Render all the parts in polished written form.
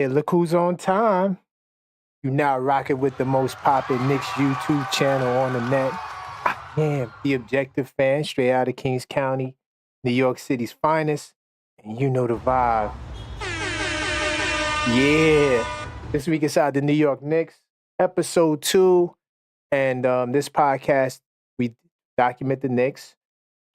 Hey, look who's on time. You now rocking with the most poppin' Knicks YouTube channel on the net. I am the objective fan, straight out of Kings County, New York City's finest, and you know the vibe. Yeah. This week inside the New York Knicks, episode 2, and this podcast, we document the Knicks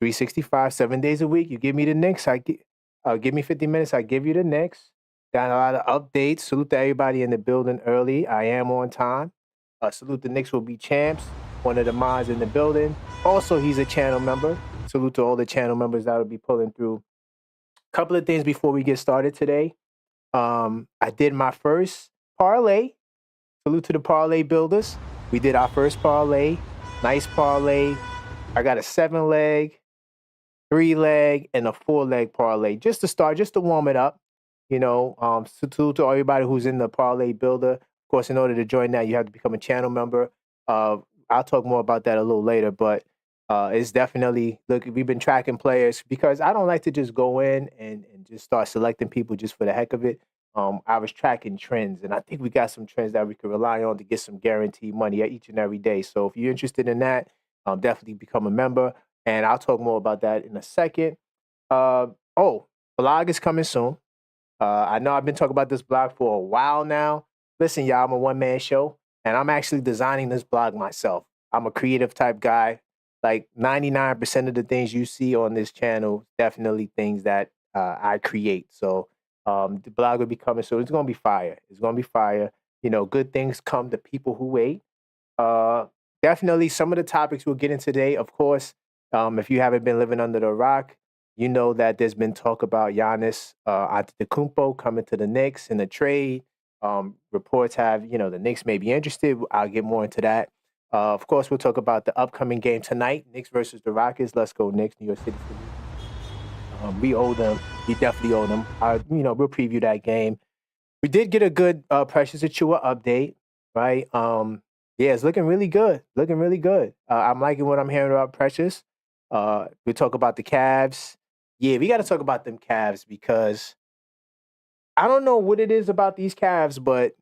365, 7 days a week. You give me the Knicks, give me 50 minutes, I give you the Knicks. Got a lot of updates. Salute to everybody in the building early. I am on time. Salute the Knicks will be champs. One of the mods in the building. Also, he's a channel member. Salute to all the channel members that will be pulling through. Couple of things before we get started today. I did my first parlay. Salute to the parlay builders. We did our first parlay. Nice parlay. I got a 7-leg, 3-leg, and a 4-leg parlay. Just to start, just to warm it up. You know, salute to everybody who's in the parlay builder. Of course, in order to join that, you have to become a channel member. I'll talk more about that a little later, but it's definitely, look, we've been tracking players because I don't like to just go in and just start selecting people just for the heck of it. I was tracking trends, and I think we got some trends that we can rely on to get some guaranteed money each and every day. So if you're interested in that, definitely become a member, and I'll talk more about that in a second. Blog is coming soon. I know I've been talking about this blog for a while now. Listen, y'all, I'm a one-man show, and I'm actually designing this blog myself. I'm a creative type guy. Like 99% of the things you see on this channel, definitely things that I create. So the blog will be coming soon. It's going to be fire. It's going to be fire. You know, good things come to people who wait. Definitely some of the topics we'll get in today, of course, if you haven't been living under the rock, you know that there's been talk about Giannis Antetokounmpo coming to the Knicks in a trade. Reports have, you know, the Knicks may be interested. I'll get more into that. Of course, we'll talk about the upcoming game tonight, Knicks versus the Rockets. Let's go, Knicks, New York City. We owe them. We definitely owe them. We'll preview that game. We did get a good Precious Achiuwa update, right? Yeah, it's looking really good. Looking really good. I'm liking what I'm hearing about Precious. We talk about the Cavs. Yeah, we got to talk about them Cavs because I don't know what it is about these Cavs, but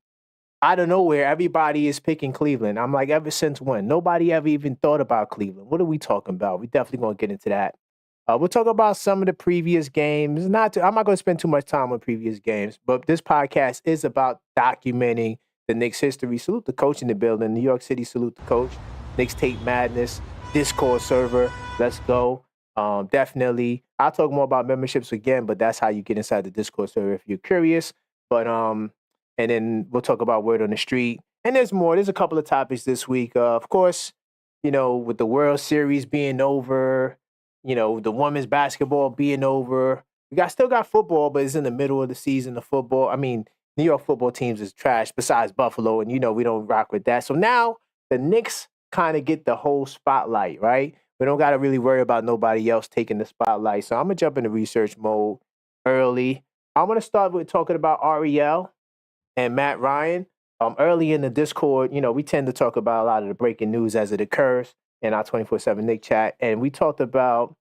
out of nowhere, everybody is picking Cleveland. I'm like, ever since when? Nobody ever even thought about Cleveland. What are we talking about? We definitely going to get into that. We'll talk about some of the previous games. I'm not going to spend too much time on previous games, but this podcast is about documenting the Knicks history. Salute the coach in the building. New York City, salute the coach. Knicks Tape Madness, Discord server. Let's go. Definitely. I'll talk more about memberships again, but that's how you get inside the Discord server if you're curious. But and then we'll talk about word on the street. And there's more. There's a couple of topics this week. Of course, you know, with the World Series being over, you know, the women's basketball being over. We still got football, but it's in the middle of the season of football. I mean, New York football teams is trash besides Buffalo, and you know we don't rock with that. So now the Knicks kind of get the whole spotlight, right? We don't got to really worry about nobody else taking the spotlight. So I'm going to jump into research mode early. I'm going to start with talking about Ariel and Matt Ryan. Early in the Discord, you know, we tend to talk about a lot of the breaking news as it occurs in our 24/7 Knick chat. And we talked about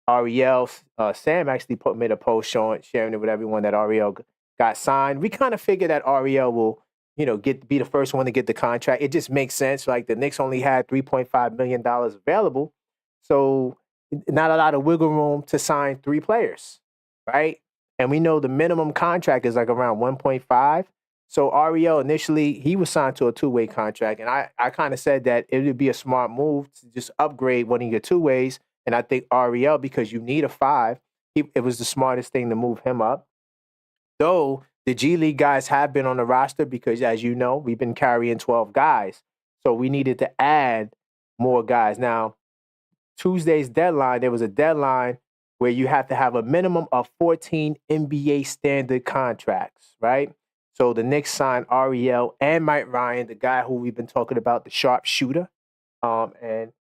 Ariel. Sam actually made a post sharing it with everyone that Ariel got signed. We kind of figured that Ariel will, you know, be the first one to get the contract. It just makes sense. Like the Knicks only had $3.5 million available. So not a lot of wiggle room to sign 3 players, right? And we know the minimum contract is like around 1.5. So Ariel initially, he was signed to a 2-way contract. And I kind of said that it would be a smart move to just upgrade one of your 2-ways. And I think Ariel, because you need a 5, it was the smartest thing to move him up. Though the G League guys have been on the roster because, as you know, we've been carrying 12 guys. So we needed to add more guys. Now, Tuesday's deadline, there was a deadline where you have to have a minimum of 14 NBA standard contracts, right? So the Knicks signed Ariel and Mike Ryan, the guy who we've been talking about, the sharpshooter. And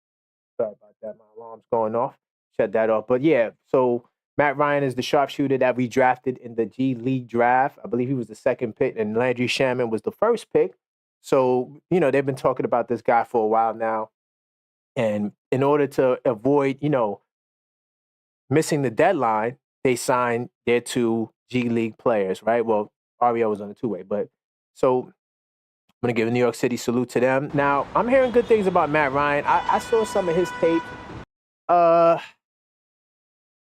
sorry about that, my alarm's going off. Shut that off. But yeah, so Matt Ryan is the sharpshooter that we drafted in the G League draft. I believe he was the second pick, and Landry Shaman was the first pick. So, you know, they've been talking about this guy for a while now. And in order to avoid, you know, missing the deadline, they signed their 2 G League players, right? Well, Ariel was on the two-way. But so I'm going to give a New York City salute to them. Now, I'm hearing good things about Matt Ryan. I saw some of his tape.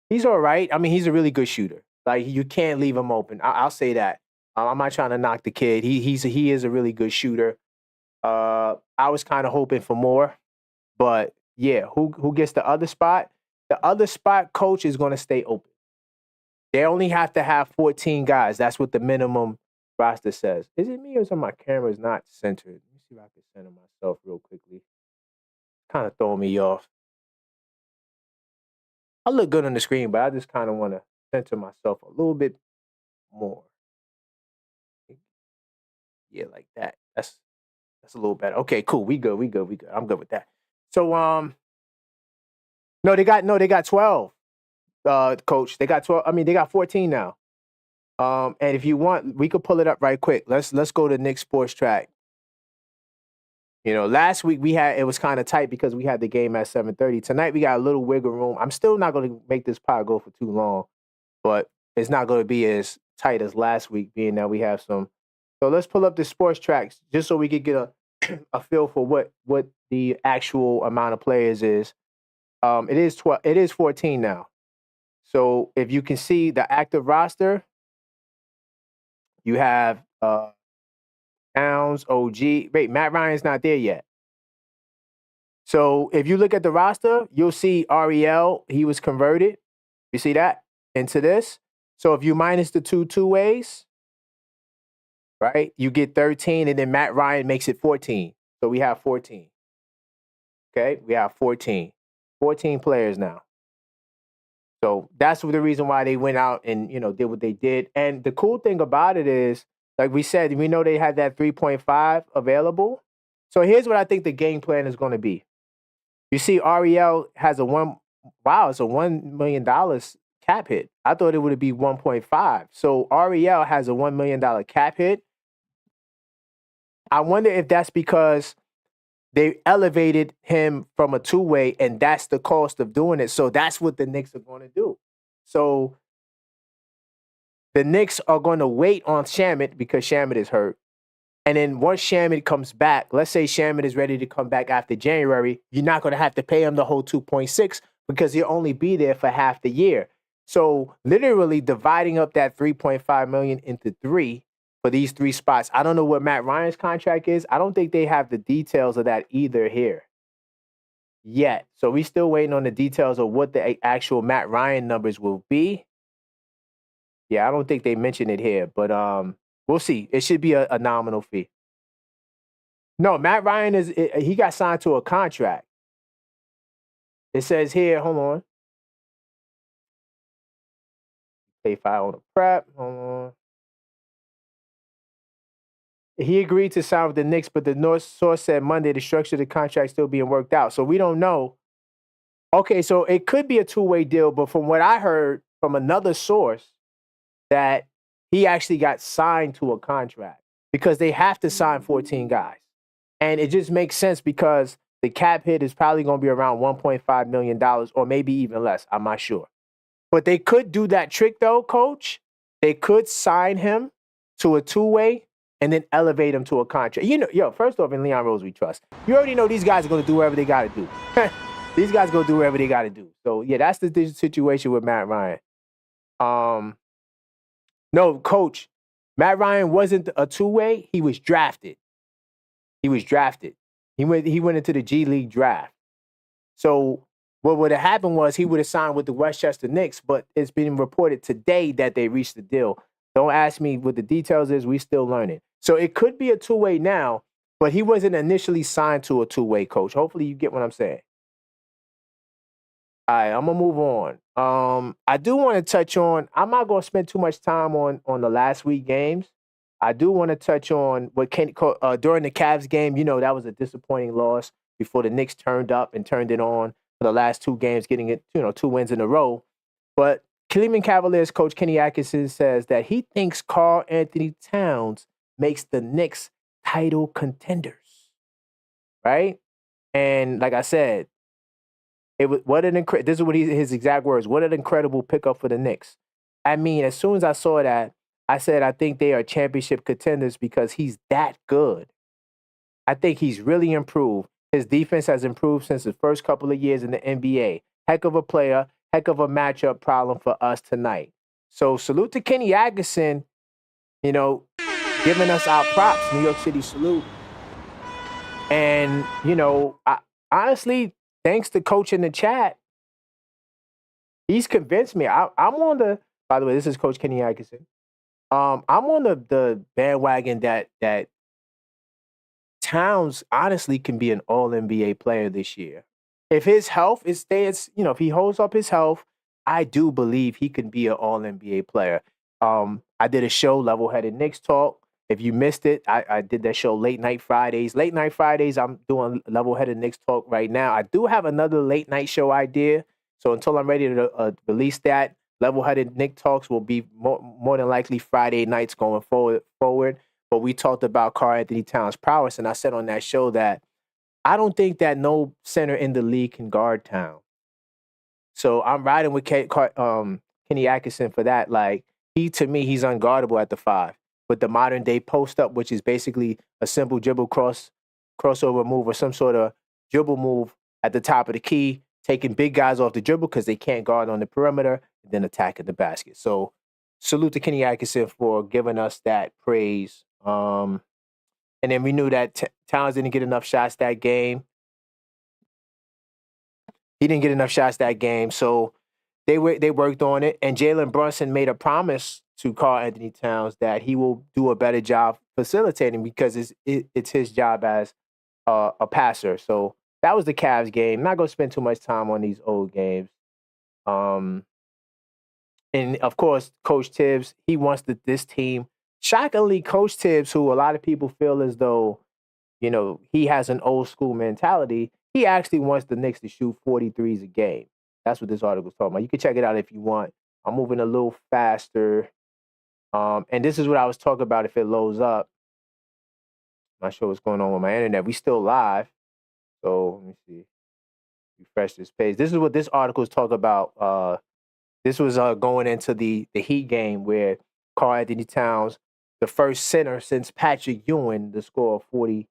He's all right. I mean, he's a really good shooter. Like, you can't leave him open. I'll say that. I'm not trying to knock the kid. He is a really good shooter. I was kind of hoping for more. But, yeah, who gets the other spot? The other spot, coach, is going to stay open. They only have to have 14 guys. That's what the minimum roster says. Is it me or is my camera is not centered? Let me see if I can center myself real quickly. Kind of throwing me off. I look good on the screen, but I just kind of want to center myself a little bit more. Yeah, like that. That's a little better. Okay, cool. We good. I'm good with that. So no, they got 12. Coach, they got 12. I mean, they got 14 now. And if you want, we could pull it up right quick. Let's go to Knicks Sports Track. You know, last week it was kind of tight because we had the game at 7:30. Tonight we got a little wiggle room. I'm still not going to make this pod go for too long, but it's not going to be as tight as last week, being that we have some. So let's pull up the sports tracks just so we could get a feel for what the actual amount of players is. It is 12. It is 14 now. So if you can see the active roster, you have Towns, OG. Wait, Matt Ryan's not there yet. So if you look at the roster, you'll see Ariel, he was converted. You see that into this? So if you minus the two ways, right, you get 13, and then Matt Ryan makes it 14. So we have 14. Okay, we have 14. 14 players now. So that's the reason why they went out and, did what they did. And the cool thing about it is, like we said, we know they had that 3.5 available. So here's what I think the game plan is going to be. You see, Ariel has it's a $1 million cap hit. I thought it would be 1.5. So Ariel has a $1 million cap hit. I wonder if that's because they elevated him from a two-way, and that's the cost of doing it. So that's what the Knicks are going to do. So the Knicks are going to wait on Shamet because Shamet is hurt. And then once Shamet comes back, let's say Shamet is ready to come back after January, you're not going to have to pay him the whole 2.6 because he'll only be there for half the year. So literally dividing up that $3.5 million into three for these three spots. I don't know what Matt Ryan's contract is. I don't think they have the details of that either here yet. So we're still waiting on the details of what the actual Matt Ryan numbers will be. Yeah, I don't think they mentioned it here, but we'll see. It should be a nominal fee. No, Matt Ryan he got signed to a contract. It says here, hold on. Pay file on the prep. Hold on. He agreed to sign with the Knicks, but the North source said Monday the structure of the contract still being worked out. So we don't know. Okay, so it could be a two-way deal, but from what I heard from another source, that he actually got signed to a contract because they have to sign 14 guys. And it just makes sense because the cap hit is probably going to be around $1.5 million or maybe even less. I'm not sure. But they could do that trick, though, Coach. They could sign him to a two-way and then elevate him to a contract. First off, in Leon Rose we trust. You already know these guys are going to do whatever they got to do. These guys going to do whatever they got to do. So, yeah, that's the situation with Matt Ryan. No, Coach, Matt Ryan wasn't a two-way. He was drafted. He went into the G League draft. So what would have happened was he would have signed with the Westchester Knicks, but it's been reported today that they reached the deal. Don't ask me what the details is. We still learning. So it could be a two-way now, but he wasn't initially signed to a two-way, Coach. Hopefully you get what I'm saying. All right, I'm going to move on. I do want to touch on, I'm not going to spend too much time on the last week games. I do want to touch on what during the Cavs game, that was a disappointing loss before the Knicks turned up and turned it on for the last two games, getting it, 2 wins in a row. But Cleveland Cavaliers coach Kenny Atkinson says that he thinks Karl Anthony Towns makes the Knicks title contenders, right? And like I said, this is what his exact words. What an incredible pickup for the Knicks. I mean, as soon as I saw that, I said I think they are championship contenders because he's that good. I think he's really improved. His defense has improved since his first couple of years in the NBA. Heck of a player, heck of a matchup problem for us tonight. So salute to Kenny Atkinson, you know, giving us our props. New York City salute. And, honestly, thanks to Coach in the chat, he's convinced me. I'm on the, by the way, this is Coach Kenny Atkinson. I'm on the bandwagon that Towns honestly can be an all-NBA player this year. If his health stays, if he holds up his health, I do believe he can be an all-NBA player. I did a show, Level-Headed Knicks Talk. If you missed it, I did that show Late Night Fridays. Late Night Fridays, I'm doing Level-Headed Knicks Talk right now. I do have another late night show idea. So until I'm ready to release that, Level-Headed Knicks Talks will be more than likely Friday nights going forward. But we talked about Karl-Anthony Towns' prowess, and I said on that show that I don't think that no center in the league can guard Towns. So I'm riding with Kenny Atkinson for that. Like, to me, he's unguardable at the 5. With the modern day post up, which is basically a simple dribble crossover move or some sort of dribble move at the top of the key, taking big guys off the dribble because they can't guard on the perimeter, and then attacking the basket. So salute to Kenny Atkinson for giving us that praise. And then we knew that Towns didn't get enough shots that game. He didn't get enough shots that game, so they worked on it. And Jalen Brunson made a promise to Karl-Anthony Towns that he will do a better job facilitating because it's his job as a passer. So that was the Cavs game. I'm not going to spend too much time on these old games. And of course, Coach Tibbs, he wants this team. Shockingly, Coach Tibbs, who a lot of people feel as though, he has an old school mentality, he actually wants the Knicks to shoot 43s a game. That's what this article is talking about. You can check it out if you want. I'm moving a little faster. And this is what I was talking about if it loads up. I'm not sure what's going on with my internet. We still live. So let me see. Refresh this page. This is what this article is talking about. This was going into the Heat game where Karl-Anthony Towns, the first center since Patrick Ewing, to score 40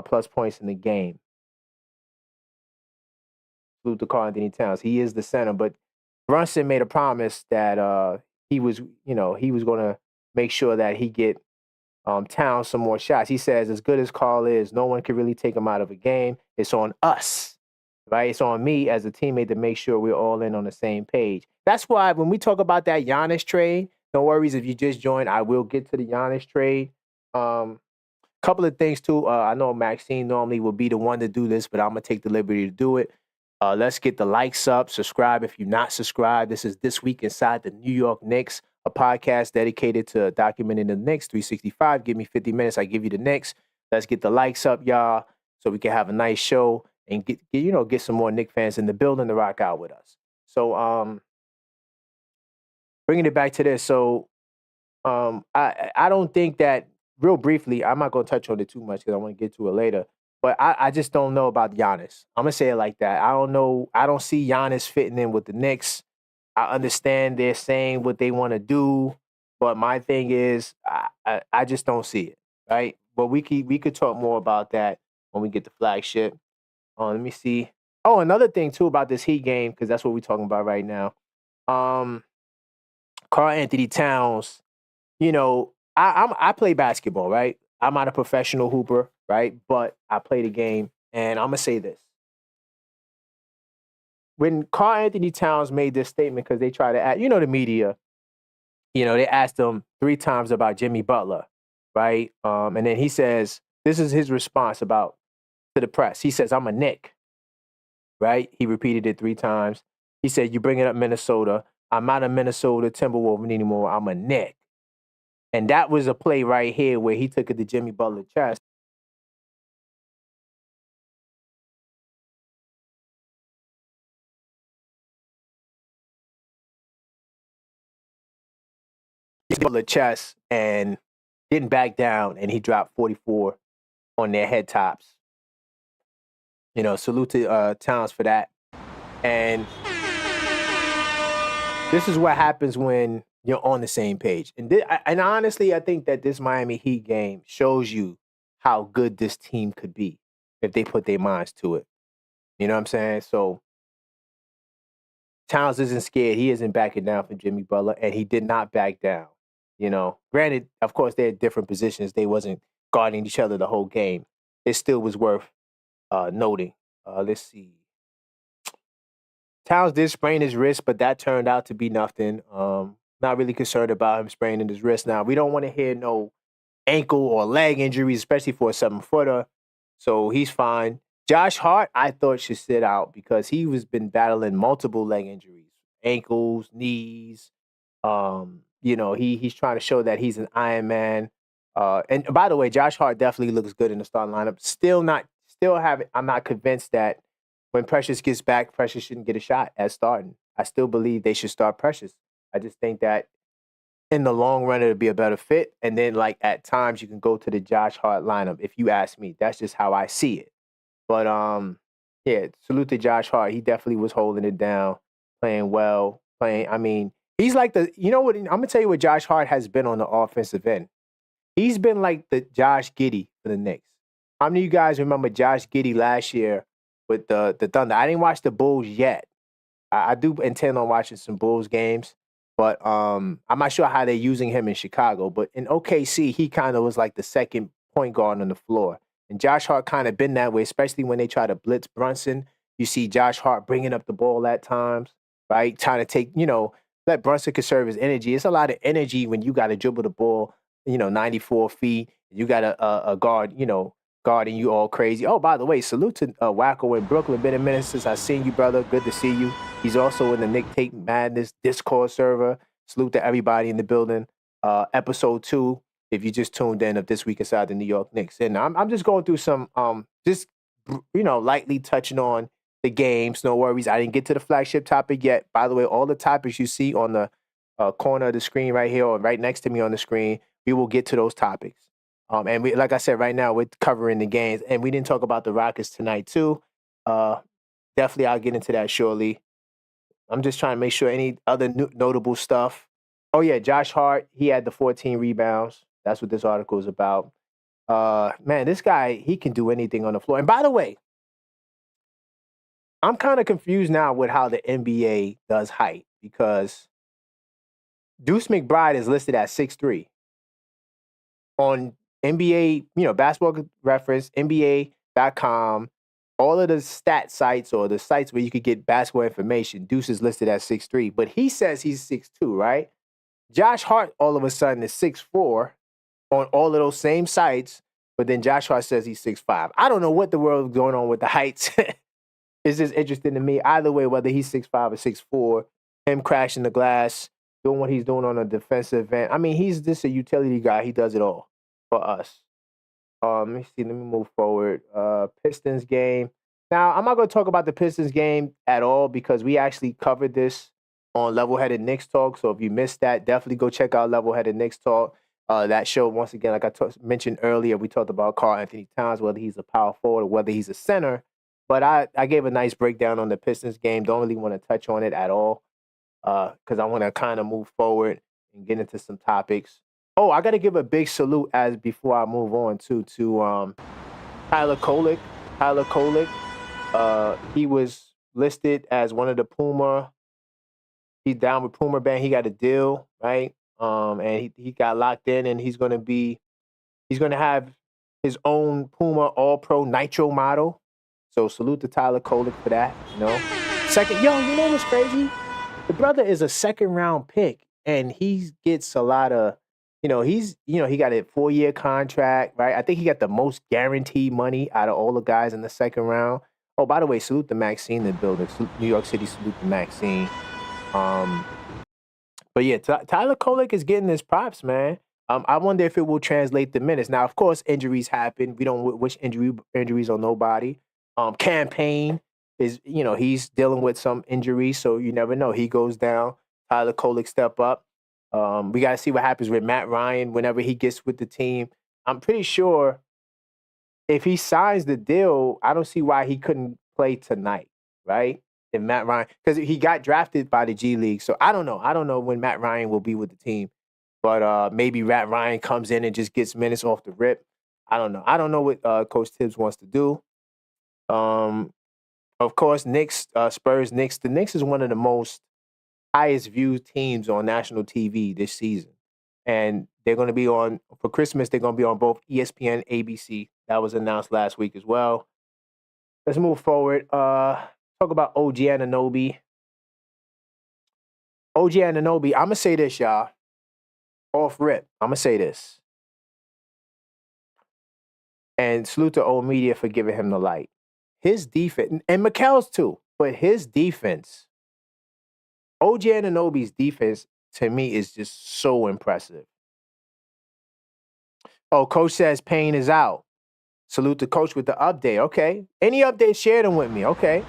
plus points in the game. Salute to Karl-Anthony Towns. He is the center, but Brunson made a promise that he was going to make sure that he get Towns some more shots. He says, as good as Karl is, no one can really take him out of a game. It's on us, right? It's on me as a teammate to make sure we're all in on the same page. That's why when we talk about that Giannis trade, no worries if you just joined. I will get to the Giannis trade. Couple of things too. I know Maxine normally will be the one to do this, but I'm gonna take the liberty to do it. Let's get the likes up. Subscribe if you're not subscribed. This is This Week Inside the New York Knicks, a podcast dedicated to documenting the Knicks 365. Give me 50 minutes. I give you the Knicks. Let's get the likes up, y'all, so we can have a nice show and get some more Knicks fans in the building to rock out with us. So bringing it back to this. So I don't think that, real briefly, I'm not going to touch on it too much because I want to get to it later. But I just don't know about Giannis. I'm going to say it like that. I don't know. I don't see Giannis fitting in with the Knicks. I understand they're saying what they want to do. But my thing is, I just don't see it, right? But we could talk more about that when we get the flagship. Let me see. Oh, another thing, too, about this Heat game, because that's what we're talking about right now. Karl-Anthony Towns, I play basketball, right? I'm not a professional hooper, right? But I play the game, and I'm going to say this. When Karl-Anthony Towns made this statement, because they try to ask, the media, they asked him 3 times about Jimmy Butler, right? And then he says, this is his response to the press. He says, I'm a Knick, right? He repeated it 3 times. He said, you bringing up Minnesota. I'm not a Minnesota Timberwolf anymore. I'm a Knick. And that was a play right here where he took it to Jimmy Butler's chest. Butler's chest and didn't back down, and he dropped 44 on their head tops. Salute to Towns for that. And this is what happens when you're on the same page. And honestly, I think that this Miami Heat game shows you how good this team could be if they put their minds to it. You know what I'm saying? So Towns isn't scared. He isn't backing down from Jimmy Butler, and he did not back down. Granted, of course, they're at different positions. They wasn't guarding each other the whole game. It still was worth noting. Let's see. Towns did sprain his wrist, but that turned out to be nothing. Not really concerned about him spraining his wrist. Now, we don't want to hear no ankle or leg injuries, especially for a 7-footer. So he's fine. Josh Hart, I thought should sit out because he was been battling multiple leg injuries, ankles, knees. He's trying to show that he's an Iron Man. And by the way, Josh Hart definitely looks good in the starting lineup. I'm not convinced that when Precious gets back, Precious shouldn't get a shot at starting. I still believe they should start Precious. I just think that in the long run, it'll be a better fit. And then, like, at times, you can go to the Josh Hart lineup. If you ask me, that's just how I see it. But, yeah, salute to Josh Hart. He definitely was holding it down, playing well. He's like I'm going to tell you what Josh Hart has been on the offensive end. He's been like the Josh Giddey for the Knicks. How many of you guys remember Josh Giddey last year with the Thunder? I didn't watch the Bulls yet. I do intend on watching some Bulls games. But I'm not sure how they're using him in Chicago. But in OKC, he kind of was like the second point guard on the floor. And Josh Hart kind of been that way, especially when they try to blitz Brunson. You see Josh Hart bringing up the ball at times, right? Trying to let Brunson conserve his energy. It's a lot of energy when you got to dribble the ball, 94 feet. You got a guard, guarding you all crazy. Oh, by the way, salute to Wacko in Brooklyn. Been a minute since I seen you, brother. Good to see you. He's also in the Nick Tate Madness Discord server. Salute to everybody in the building. Episode 2, if you just tuned in, of This Week Inside the New York Knicks. And I'm just going through some, lightly touching on the games. No worries. I didn't get to the flagship topic yet. By the way, all the topics you see on the corner of the screen right here or right next to me on the screen, we will get to those topics. And we, like I said, right now we're covering the games, and we didn't talk about the Rockets tonight too. Definitely, I'll get into that shortly. I'm just trying to make sure any other notable stuff. Oh yeah, Josh Hart, he had the 14 rebounds. That's what this article is about. Man, this guy, he can do anything on the floor. And by the way, I'm kind of confused now with how the NBA does height because Deuce McBride is listed at 6'3". On NBA, basketball reference, NBA.com, all of the stat sites or the sites where you could get basketball information, Deuce is listed at 6'3", but he says he's 6'2", right? Josh Hart all of a sudden is 6'4" on all of those same sites, but then Josh Hart says he's 6'5". I don't know what the world is going on with the heights. It's just interesting to me. Either way, whether he's 6'5" or 6'4", him crashing the glass, doing what he's doing on a defensive end. I mean, he's just a utility guy. He does it all for us. Let me see. Let me move forward. Pistons game. Now, I'm not going to talk about the Pistons game at all because we actually covered this on Level-Headed Knicks Talk. So if you missed that, definitely go check out Level-Headed Knicks Talk. That show, once again, like I mentioned earlier, we talked about Karl Anthony Towns, whether he's a power forward or whether he's a center. But I gave a nice breakdown on the Pistons game. Don't really want to touch on it at all because I want to kind of move forward and get into some topics. Oh, I got to give a big salute before I move on to Tyler Kolek. Tyler Kolek, he was listed as one of the Puma. He's down with Puma Band. He got a deal, right? And he got locked in, and he's going to have his own Puma All Pro Nitro model. So salute to Tyler Kolek for that. Second, you know what's crazy? The brother is a second-round pick, and he gets a lot of. He got a 4-year contract, right? I think he got the most guaranteed money out of all the guys in the second round. Oh, by the way, salute to Maxine in the building. New York City, salute to Maxine. But yeah, Tyler Kolek is getting his props, man. I wonder if it will translate to minutes. Now, of course, injuries happen. We don't wish injuries on nobody. Campaign is, he's dealing with some injuries, so you never know. He goes down. Tyler Kolek step up. We got to see what happens with Matt Ryan whenever he gets with the team. I'm pretty sure if he signs the deal, I don't see why he couldn't play tonight, right? if Matt Ryan, because he got drafted by the G League. So I don't know. I don't know when Matt Ryan will be with the team, but maybe Matt Ryan comes in and just gets minutes off the rip. I don't know. I don't know what Coach Tibbs wants to do. Of course, Knicks, Spurs, Knicks. The Knicks is one of the most highest viewed teams on national TV this season. And they're going to be on, for Christmas, they're going to be on both ESPN, ABC. That was announced last week as well. Let's move forward. Talk about OG Anunoby. OG Anunoby, I'm going to say this, y'all. Off rip, I'm going to say this. And salute to old media for giving him the light. His defense, and Mikel's too, but his defense, OG Anunoby's defense, to me, is just so impressive. Oh, Coach says Payne is out. Salute the coach with the update. Okay. Any updates, share them with me. Okay.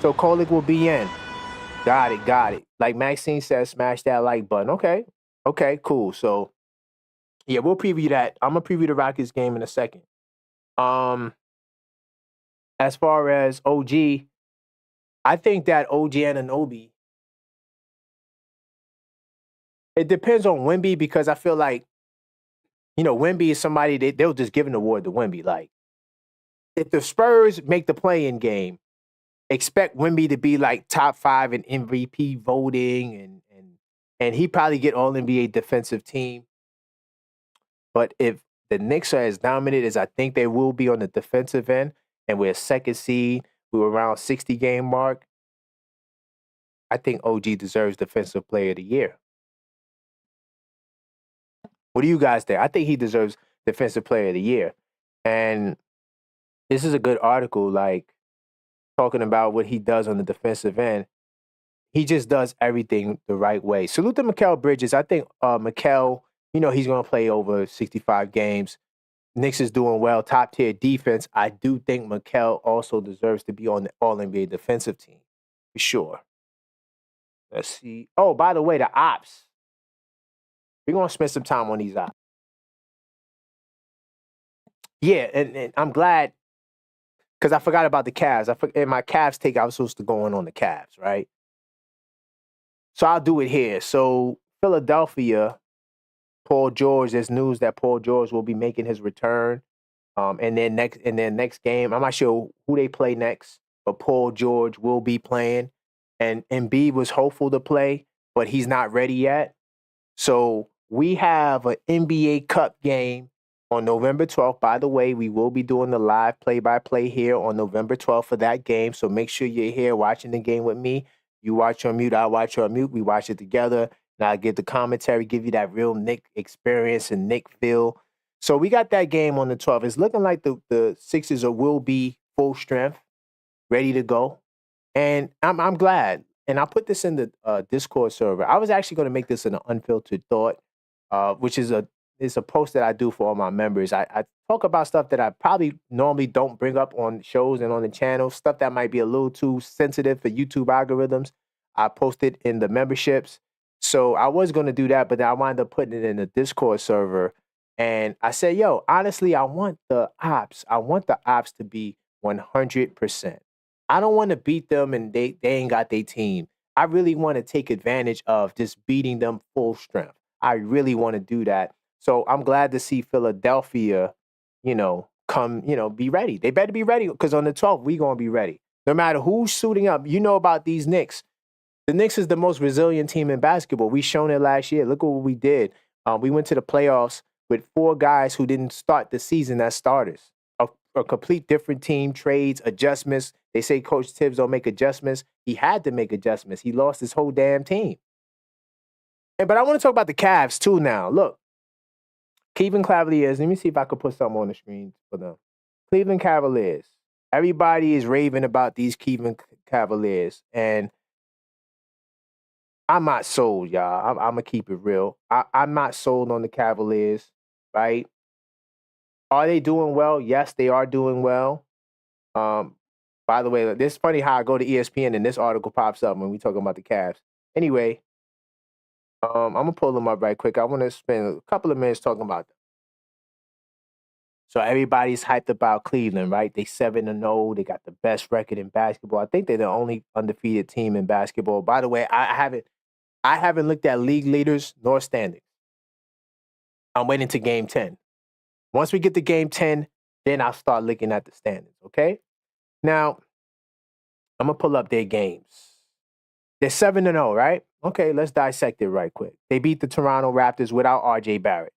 So Kolick will be in. Got it. Like Maxine says, smash that like button. Okay, cool. So, yeah, we'll preview that. I'm going to preview the Rockets game in a second. As far as OG, I think that OG Anunoby, it depends on Wemby because I feel like, Wemby is somebody they'll just give an award to Wemby. Like, if the Spurs make the play-in game, expect Wemby to be like top 5 in MVP voting, and he probably get All NBA defensive team. But if the Knicks are as dominant as I think they will be on the defensive end, and we're a second seed, we were around 60 game mark, I think OG deserves Defensive Player of the Year. What do you guys think? I think he deserves Defensive Player of the Year. And this is a good article, like, talking about what he does on the defensive end. He just does everything the right way. Salute to Mikal Bridges. I think Mikal, he's going to play over 65 games. Knicks is doing well, top-tier defense. I do think Mikal also deserves to be on the All-NBA defensive team, for sure. Let's see. Oh, by the way, the ops. We're going to spend some time on these ops. Yeah, and I'm glad, because I forgot about the Cavs. In my Cavs take, I was supposed to go on the Cavs, right? So I'll do it here. So Philadelphia, Paul George, there's news that Paul George will be making his return. And then next game, I'm not sure who they play next, but Paul George will be playing. And Embiid was hopeful to play, but he's not ready yet. So we have an NBA Cup game on November 12th. By the way, we will be doing the live play-by-play here on November 12th for that game. So make sure you're here watching the game with me. You watch on mute, I watch on mute. We watch it together. And I get the commentary, give you that real Knick experience and Knick feel. So we got that game on the 12th. It's looking like the Sixers will be full strength, ready to go. And I'm glad. And I put this in the Discord server. I was actually going to make this an unfiltered thought, which is a post that I do for all my members. I talk about stuff that I probably normally don't bring up on shows and on the channel, stuff that might be a little too sensitive for YouTube algorithms. I post it in the memberships. So I was going to do that, but then I wound up putting it in the Discord server. And I said, yo, honestly, I want the ops to be 100%. I don't want to beat them and they ain't got their team. I really want to take advantage of just beating them full strength. I really want to do that. So I'm glad to see Philadelphia, come, be ready. They better be ready because on the 12th, we're going to be ready. No matter who's suiting up, about these Knicks. The Knicks is the most resilient team in basketball. We shown it last year. Look at what we did. We went to the playoffs with 4 guys who didn't start the season as starters. A complete different team, trades, adjustments. They say Coach Tibbs don't make adjustments. He had to make adjustments. He lost his whole damn team. But I want to talk about the Cavs too now. Look, Cleveland Cavaliers. Let me see if I could put something on the screen for them. Cleveland Cavaliers. Everybody is raving about these Cleveland Cavaliers. And I'm not sold, y'all. I'm going to keep it real. I'm not sold on the Cavaliers, right? Are they doing well? Yes, they are doing well. By the way, it's funny how I go to ESPN and this article pops up when we talking about the Cavs. Anyway, I'm going to pull them up right quick. I want to spend a couple of minutes talking about them. So everybody's hyped about Cleveland, right? They 7-0. They got the best record in basketball. I think they're the only undefeated team in basketball. By the way, I haven't looked at league leaders nor standings. I'm waiting to game 10. Once we get to game 10, then I'll start looking at the standings, okay? Now, I'm going to pull up their games. They're 7-0, right? Okay, let's dissect it right quick. They beat the Toronto Raptors without R.J. Barrett.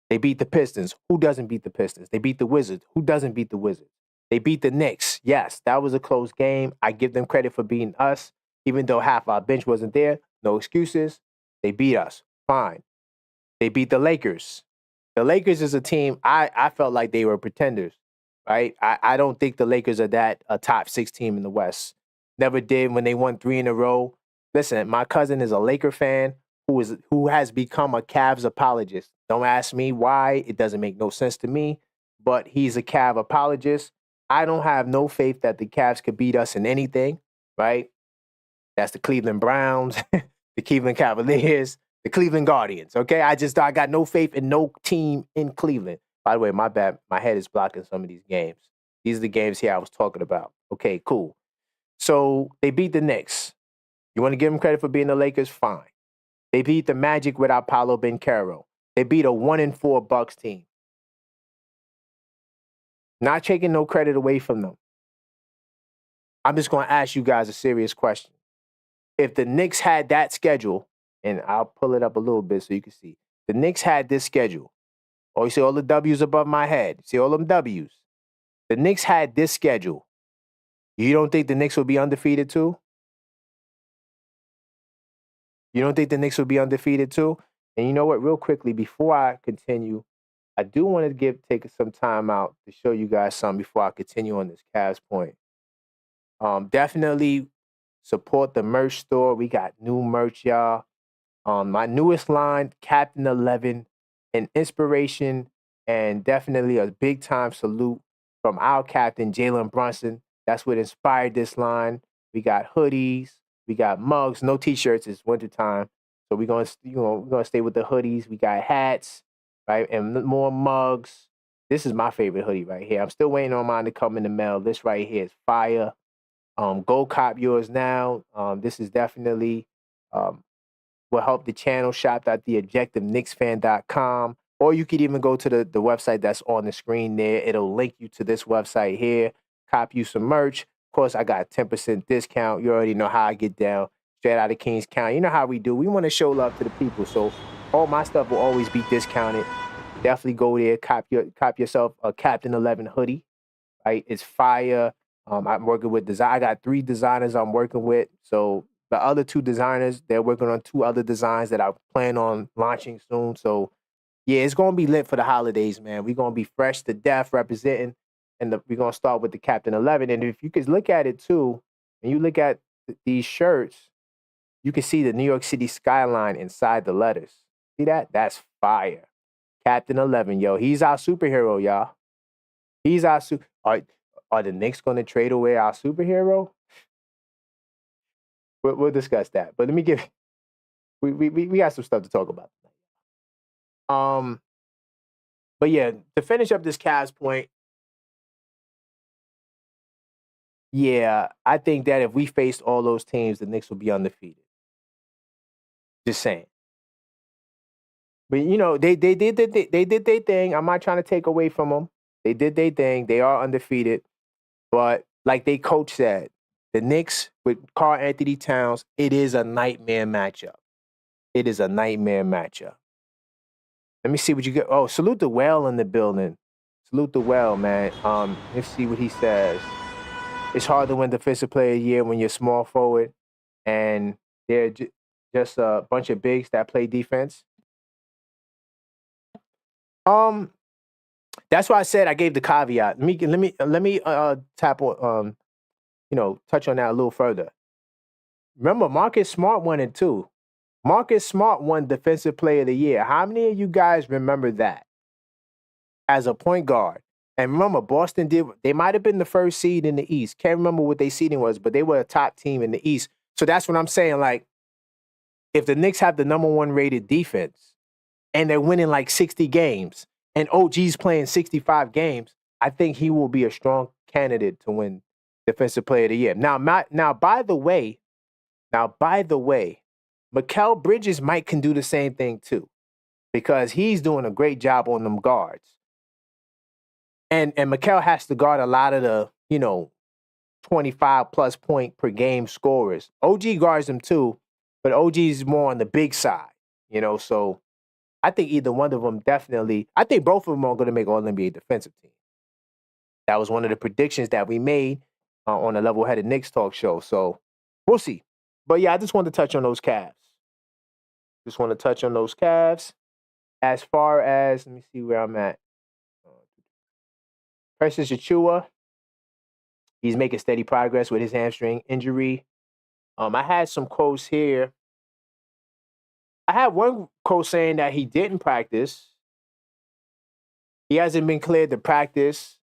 They beat the Pistons. Who doesn't beat the Pistons? They beat the Wizards. Who doesn't beat the Wizards? They beat the Knicks. Yes, that was a close game. I give them credit for beating us, even though half our bench wasn't there. No excuses. They beat us. Fine. They beat the Lakers. The Lakers is a team, I felt like they were pretenders, right? I don't think the Lakers are that a top 6 team in the West. Never did when they won 3 in a row. Listen, my cousin is a Laker fan who has become a Cavs apologist. Don't ask me why. It doesn't make no sense to me, but he's a Cav apologist. I don't have no faith that the Cavs could beat us in anything, right? That's the Cleveland Browns, the Cleveland Cavaliers, the Cleveland Guardians, okay? I got no faith in no team in Cleveland. By the way, my bad. My head is blocking some of these games. These are the games here I was talking about. Okay, cool. So they beat the Knicks. You want to give them credit for being the Lakers? Fine. They beat the Magic without Paolo Banchero. They beat a 1-4 Bucks team. Not taking no credit away from them. I'm just going to ask you guys a serious question. If the Knicks had that schedule, and I'll pull it up a little bit so you can see. The Knicks had this schedule. Oh, you see all the W's above my head. See all them W's. The Knicks had this schedule. You don't think the Knicks will be undefeated too? You don't think the Knicks will be undefeated too? And you know what? Real quickly, before I continue, I do want to take some time out to show you guys something before I continue on this Cavs point. Definitely support the merch store. We got new merch, y'all. My newest line, Captain 11, an inspiration and definitely a big time salute from our captain, Jalen Brunson. That's what inspired this line. We got hoodies, we got mugs, no t-shirts. It's wintertime. So we're gonna stay with the hoodies. We got hats, right? And more mugs. This is my favorite hoodie right here. I'm still waiting on mine to come in the mail. This right here is fire. Go cop yours now. This is definitely will help the channel. shop.theobjectiveknicksfan.com. Or you could even go to the website that's on the screen there. It'll link you to this website here. Cop you some merch. Of course, I got a 10% discount. You already know how I get down. Straight out of Kings County. You know how we do. We want to show love to the people. So all my stuff will always be discounted. Definitely go there. Cop yourself a Captain 11 hoodie. Right? It's fire. I'm working with design. I got 3 designers I'm working with. So the other 2 designers, they're working on 2 other designs that I plan on launching soon. So yeah, it's going to be lit for the holidays, man. We're going to be fresh to death representing. And we're going to start with the Captain 11. And if you could look at it too, and you look at these shirts, you can see the New York City skyline inside the letters. See that? That's fire. Captain 11, yo. He's our superhero, y'all. He's our Are the Knicks going to trade away our superhero? We'll discuss that. But let me give we got some stuff to talk about tonight. But yeah, to finish up this Cavs point, yeah, I think that if we faced all those teams, the Knicks would be undefeated. Just saying. But you know, they did their thing. I'm not trying to take away from them. They did their thing. They are undefeated. But like they coach said, the Knicks with Karl Anthony Towns, it is a nightmare matchup. It is a nightmare matchup. Let me see what you get. Oh, salute the Whale in the building. Salute the Whale, man. Let's see what he says. It's hard to win Defensive Player of the Year when you're small forward and they're just a bunch of bigs that play defense. That's why I said I gave the caveat. Let me tap on touch on that a little further. Remember, Marcus Smart won it too. Marcus Smart won Defensive Player of the Year. How many of you guys remember that? As a point guard. And remember, Boston they might have been the first seed in the East. Can't remember what their seeding was, but they were a top team in the East. So that's what I'm saying. Like, if the Knicks have the number 1 rated defense and they're winning like 60 games, and OG's playing 65 games, I think he will be a strong candidate to win Defensive Player of the Year. Now, by the way, Mikal Bridges can do the same thing too, because he's doing a great job on them guards. And Mikal has to guard a lot of the, 25 plus point per game scorers. OG guards them too, but OG's more on the big side, so I think either one of them definitely, I think both of them are going to make All-NBA defensive team. That was one of the predictions that we made on the Level-Headed Knicks talk show. So we'll see. But yeah, I just wanted to touch on those Cavs. As far as, let me see where I'm at. Precious Achiuwa, he's making steady progress with his hamstring injury. I had some quotes here. I had one quote saying that he didn't practice. He hasn't been cleared to practice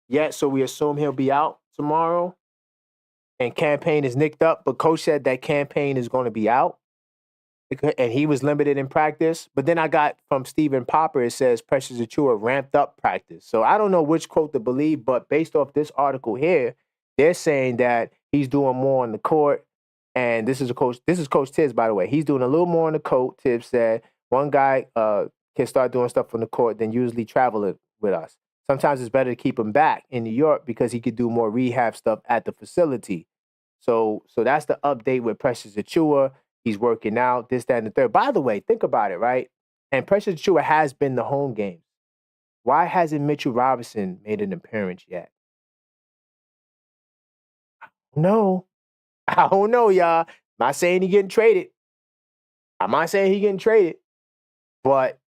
yet, so we assume he'll be out tomorrow. And Campaign is nicked up, but coach said that Campaign is going to be out. And he was limited in practice. But then I got from Stephen Popper, it says Precious Achiuwa ramped up practice. So I don't know which quote to believe, but based off this article here, they're saying that he's doing more on the court. And this is Coach Tibbs, by the way. He's doing a little more on the court. Tibbs said one guy can start doing stuff on the court than usually traveling with us. Sometimes it's better to keep him back in New York because he could do more rehab stuff at the facility. So that's the update with Precious Achiuwa. He's working out, this, that, and the third. By the way, think about it, right? And Precious Achiuwa has been the home game. Why hasn't Mitchell Robinson made an appearance yet? No. I don't know, y'all. I'm not saying he's getting traded. But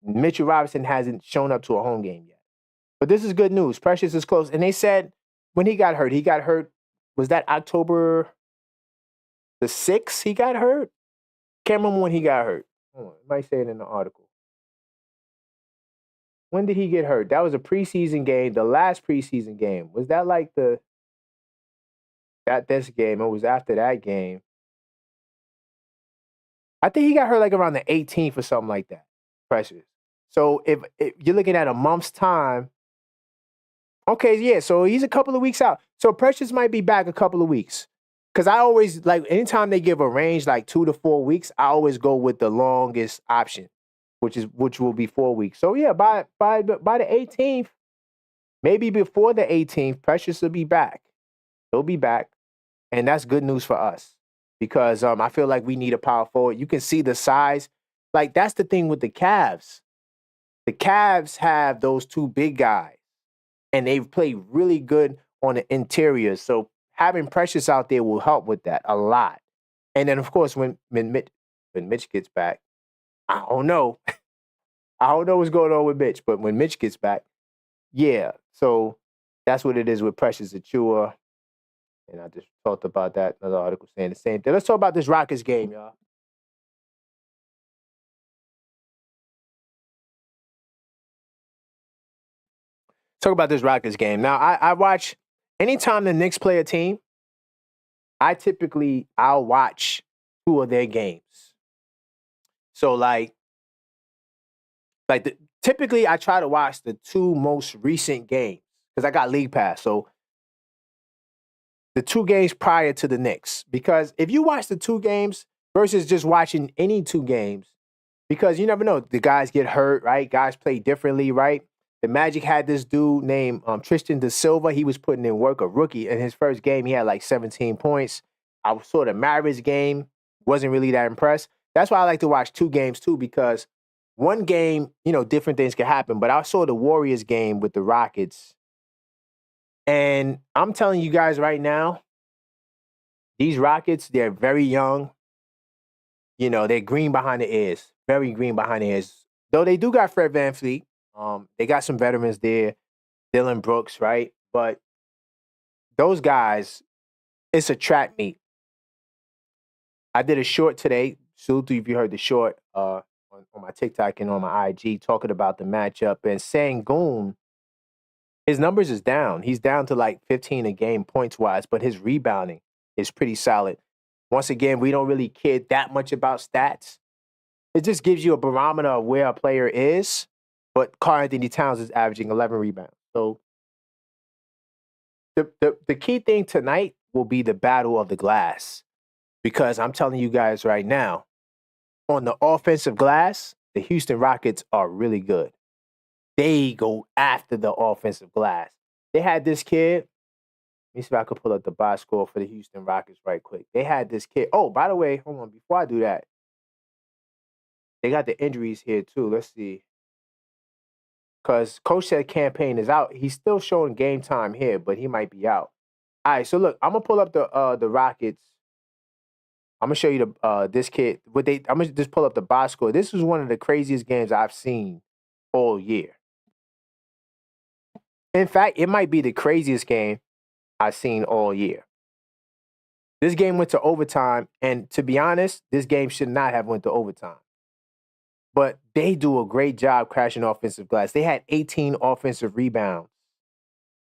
Mitchell Robinson hasn't shown up to a home game yet. But this is good news. Precious is close. And they said when he got hurt, was that October the 6th he got hurt? Can't remember when he got hurt. Hold on, it might say it in the article. When did he get hurt? That was a preseason game, the last preseason game. Was that like this game? It was after that game. I think he got hurt like around the 18th or something like that. Precious. So if you're looking at a month's time, okay, yeah, so he's a couple of weeks out. So Precious might be back a couple of weeks. Because I always, anytime they give a range, 2 to 4 weeks, I always go with the longest option, which will be 4 weeks. So, yeah, by the 18th, maybe before the 18th, Precious will be back. He'll be back, and that's good news for us because I feel like we need a power forward. You can see the size. That's the thing with the Cavs. The Cavs have those two big guys, and they've played really good on the interior. So having Precious out there will help with that a lot. And then, of course, when Mitch gets back, I don't know. I don't know what's going on with Mitch, but when Mitch gets back, yeah. So that's what it is with Precious Achiuwa. And I just talked about that. Another article saying the same thing. Let's talk about this Rockets game, y'all. Talk about this Rockets game. Now, I watch anytime the Knicks play a team, I'll watch 2 of their games. So typically I try to watch the 2 most recent games because I got League Pass. So the 2 games prior to the Knicks, because if you watch the 2 games versus just watching any 2 games, because you never know, the guys get hurt, right? Guys play differently, right? The Magic had this dude named Tristan Da Silva. He was putting in work, a rookie. In his first game, he had 17 points. I saw the Mavericks game, wasn't really that impressed. That's why I like to watch 2 games too, because one game, different things can happen. But I saw the Warriors game with the Rockets. And I'm telling you guys right now, these Rockets, they're very young. They're green behind the ears, very green behind the ears. Though they do got Fred VanVleet. They got some veterans there, Dylan Brooks, right? But those guys, it's a track meet. I did a short today. Salute if you heard the short on my TikTok and on my IG talking about the matchup. And Sengun, his numbers is down. He's down to 15 a game points-wise, but his rebounding is pretty solid. Once again, we don't really care that much about stats. It just gives you a barometer of where a player is. but Karl Anthony Towns is averaging 11 rebounds. So the key thing tonight will be the battle of the glass, because I'm telling you guys right now, on the offensive glass, the Houston Rockets are really good. They go after the offensive glass. They had this kid. Let me see if I could pull up the box score for the Houston Rockets right quick. They had this kid. Oh, by the way, hold on. Before I do that, they got the injuries here too. Let's see. Because Coach said campaign is out. He's still showing game time here, but he might be out. All right, so look, I'm gonna pull up the Rockets. I'm gonna show you the this kid. I'm gonna just pull up the box score. This was one of the craziest games I've seen all year. In fact, it might be the craziest game I've seen all year. This game went to overtime, and to be honest, this game should not have went to overtime. But they do a great job crashing offensive glass. They had 18 offensive rebounds.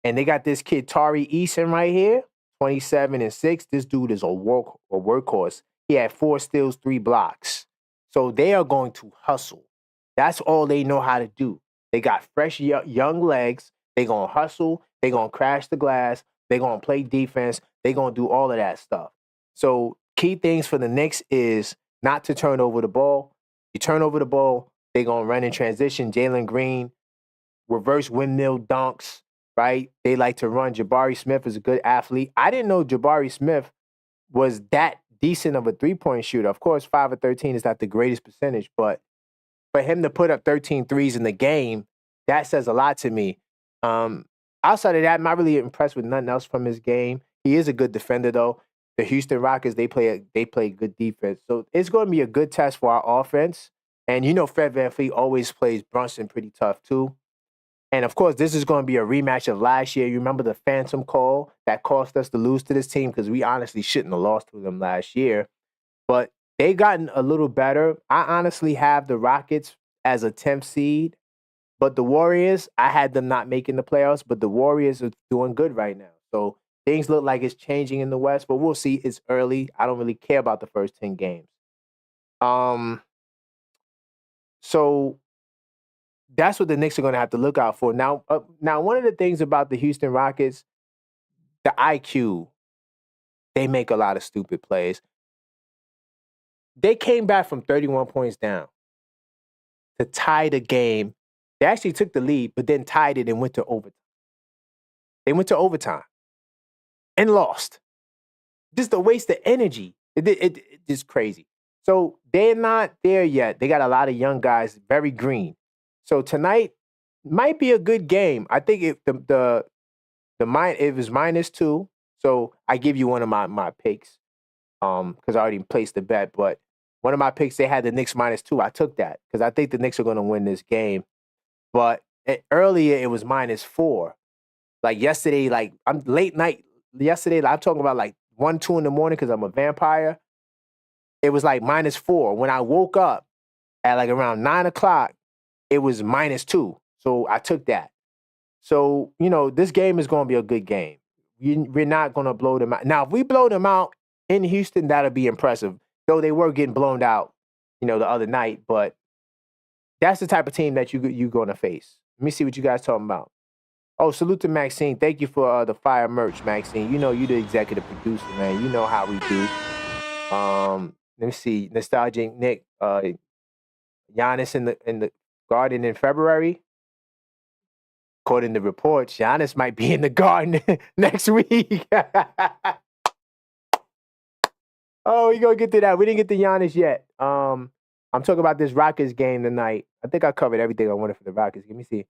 And they got this kid, Tari Eason, right here, 27 and 6. This dude is a workhorse. He had 4 steals, 3 blocks. So they are going to hustle. That's all they know how to do. They got fresh young legs. They're going to hustle. They're going to crash the glass. They're going to play defense. They're going to do all of that stuff. So key things for the Knicks is not to turn over the ball. You turn over the ball, they're going to run in transition. Jalen Green, reverse windmill dunks, right? They like to run. Jabari Smith is a good athlete. I didn't know Jabari Smith was that decent of a three-point shooter. Of course, 5 of 13 is not the greatest percentage, but for him to put up 13 threes in the game, that says a lot to me. Outside of that, I'm not really impressed with nothing else from his game. He is a good defender, though. The Houston Rockets, they play good defense. So it's going to be a good test for our offense. And you know Fred VanVleet always plays Brunson pretty tough, too. And, of course, this is going to be a rematch of last year. You remember the phantom call that cost us to lose to this team? Because we honestly shouldn't have lost to them last year. But they've gotten a little better. I honestly have the Rockets as a 10th seed. But the Warriors, I had them not making the playoffs. But the Warriors are doing good right now. So things look like it's changing in the West. But we'll see. It's early. I don't really care about the first 10 games. So that's what the Knicks are going to have to look out for. Now, one of the things about the Houston Rockets, the IQ, they make a lot of stupid plays. They came back from 31 points down to tie the game. They actually took the lead, but then tied it and went to overtime. They went to overtime and lost. Just a waste of energy. It's crazy. So they're not there yet. They got a lot of young guys, very green. So tonight might be a good game. I think if it was -2, so I give you one of my picks because I already placed the bet. But one of my picks, they had the Knicks -2. I took that because I think the Knicks are going to win this game. But earlier it was -4. Like yesterday, like I'm late night yesterday. I'm talking about like 1, 2 in the morning because I'm a vampire. It was like -4. When I woke up at like around 9 o'clock, it was -2. So I took that. So, this game is going to be a good game. We're not going to blow them out. Now, if we blow them out in Houston, that'll be impressive. Though they were getting blown out, the other night. But that's the type of team that you're going to face. Let me see what you guys talking about. Oh, salute to Maxine. Thank you for the fire merch, Maxine. You're the executive producer, man. You know how we do. Let me see. Nostalgic Nick. Giannis in the Garden in February. According to reports, Giannis might be in the Garden next week. Oh, we're going to get to that. We didn't get to Giannis yet. I'm talking about this Rockets game tonight. I think I covered everything I wanted for the Rockets. Let me see.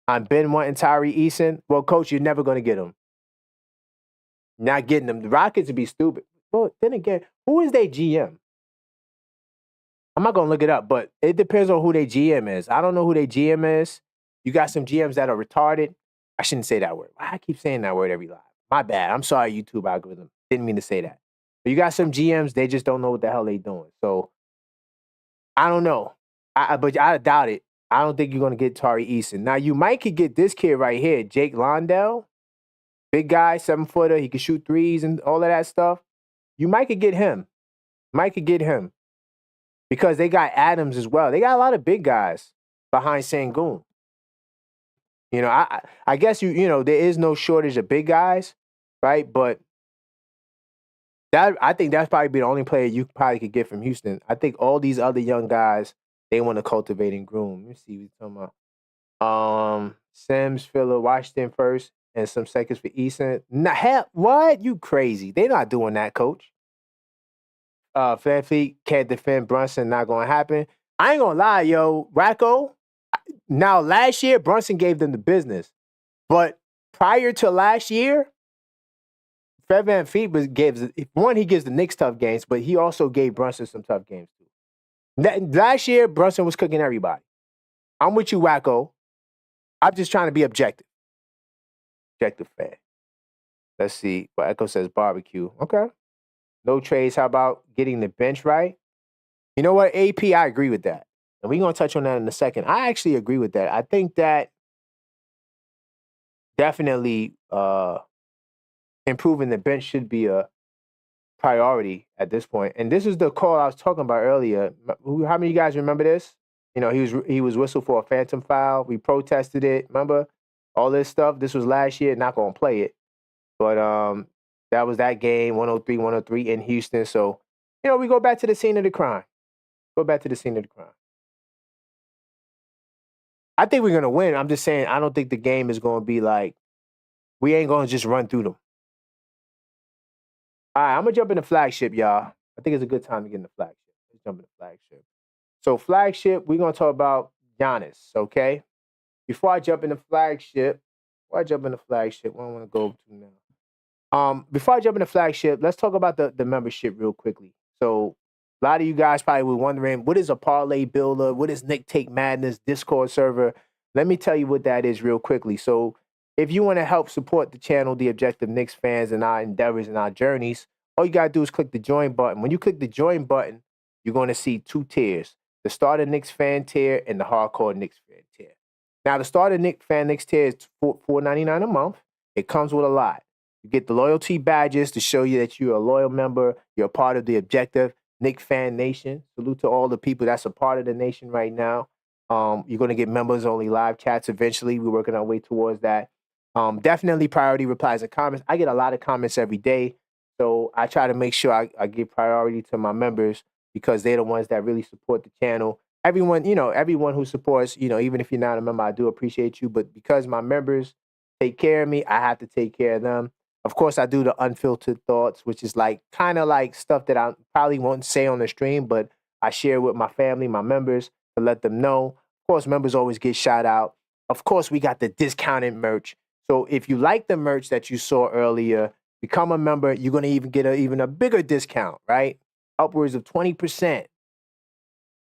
I'm Ben wanting Tari Eason. Well, Coach, you're never going to get him. Not getting them. The Rockets would be stupid. Well, then again, who is their GM? I'm not going to look it up, but it depends on who their GM is. I don't know who their GM is. You got some GMs that are retarded. I shouldn't say that word. Why I keep saying that word every live? My bad. I'm sorry, YouTube algorithm. Didn't mean to say that. But you got some GMs, they just don't know what the hell they're doing. So, I don't know. But I doubt it. I don't think you're going to get Tari Eason. Now, you might could get this kid right here, Jake Londell. Big guy, 7-footer. He can shoot threes and all of that stuff. You might could get him. Because they got Adams as well. They got a lot of big guys behind Sengun. You know, I guess you know there is no shortage of big guys, right? But that I think that's probably be the only player you probably could get from Houston. I think all these other young guys they want to cultivate and groom. Let me see what you're talking about. Sims, Filler, Washington first, and some seconds for Eason. Nah, hell, what? You crazy? They're not doing that, coach. Fanfleet can't defend Brunson. Not going to happen. I ain't gonna lie, yo, Racco. Now, last year Brunson gave them the business, but prior to last year, Fred VanVleet gives one. He gives the Knicks tough games, but he also gave Brunson some tough games too. Last year, Brunson was cooking everybody. I'm with you, Wacko. I'm just trying to be objective. Objective fan. Let's see. Well, Echo says barbecue. Okay. No trades. How about getting the bench right? You know what, AP, I agree with that. And we're going to touch on that in a second. I actually agree with that. I think that definitely improving the bench should be a priority at this point. And this is the call I was talking about earlier. How many of you guys remember this? You know, he was whistled for a phantom foul. We protested it. Remember all this stuff? This was last year. Not going to play it. But that was that game, 103-103 in Houston. So, you know, we go back to the scene of the crime. Go back to the scene of the crime. I think we're going to win. I'm just saying I don't think the game is going to be like, we ain't going to just run through them. All right, I'm going to jump in the flagship, y'all. I think it's a good time to get in the flagship. Let's jump in the flagship. So flagship, we're going to talk about Giannis, okay? Before I jump in the flagship, what do I want to go to now? Before I jump in the flagship, let's talk about the membership real quickly. So a lot of you guys probably were wondering, what is a parlay builder? What is Nick Take Madness Discord server? Let me tell you what that is real quickly. So if you want to help support the channel, the Objective Knicks fans, and our endeavors and our journeys, all you got to do is click the join button. When you click the join button, you're going to see two tiers, the Starter Knicks fan tier and the Hardcore Knicks fan tier. Now, the Starter Knicks tier is $4.99 a month. It comes with a lot. You get the loyalty badges to show you that you're a loyal member. You're a part of the Objective Knicks Fan Nation. Salute to all the people that's a part of the nation right now. You're going to get members-only live chats eventually. We're working our way towards that. Definitely priority replies and comments. I get a lot of comments every day, so I try to make sure I give priority to my members because they're the ones that really support the channel. Everyone who supports, even if you're not a member, I do appreciate you. But because my members take care of me, I have to take care of them. Of course, I do the unfiltered thoughts, which is kind of like stuff that I probably won't say on the stream, but I share with my family, my members, to let them know. Of course, members always get shout out. Of course, we got the discounted merch. So if you like the merch that you saw earlier, become a member, you're going to even get even a bigger discount, right? Upwards of 20%,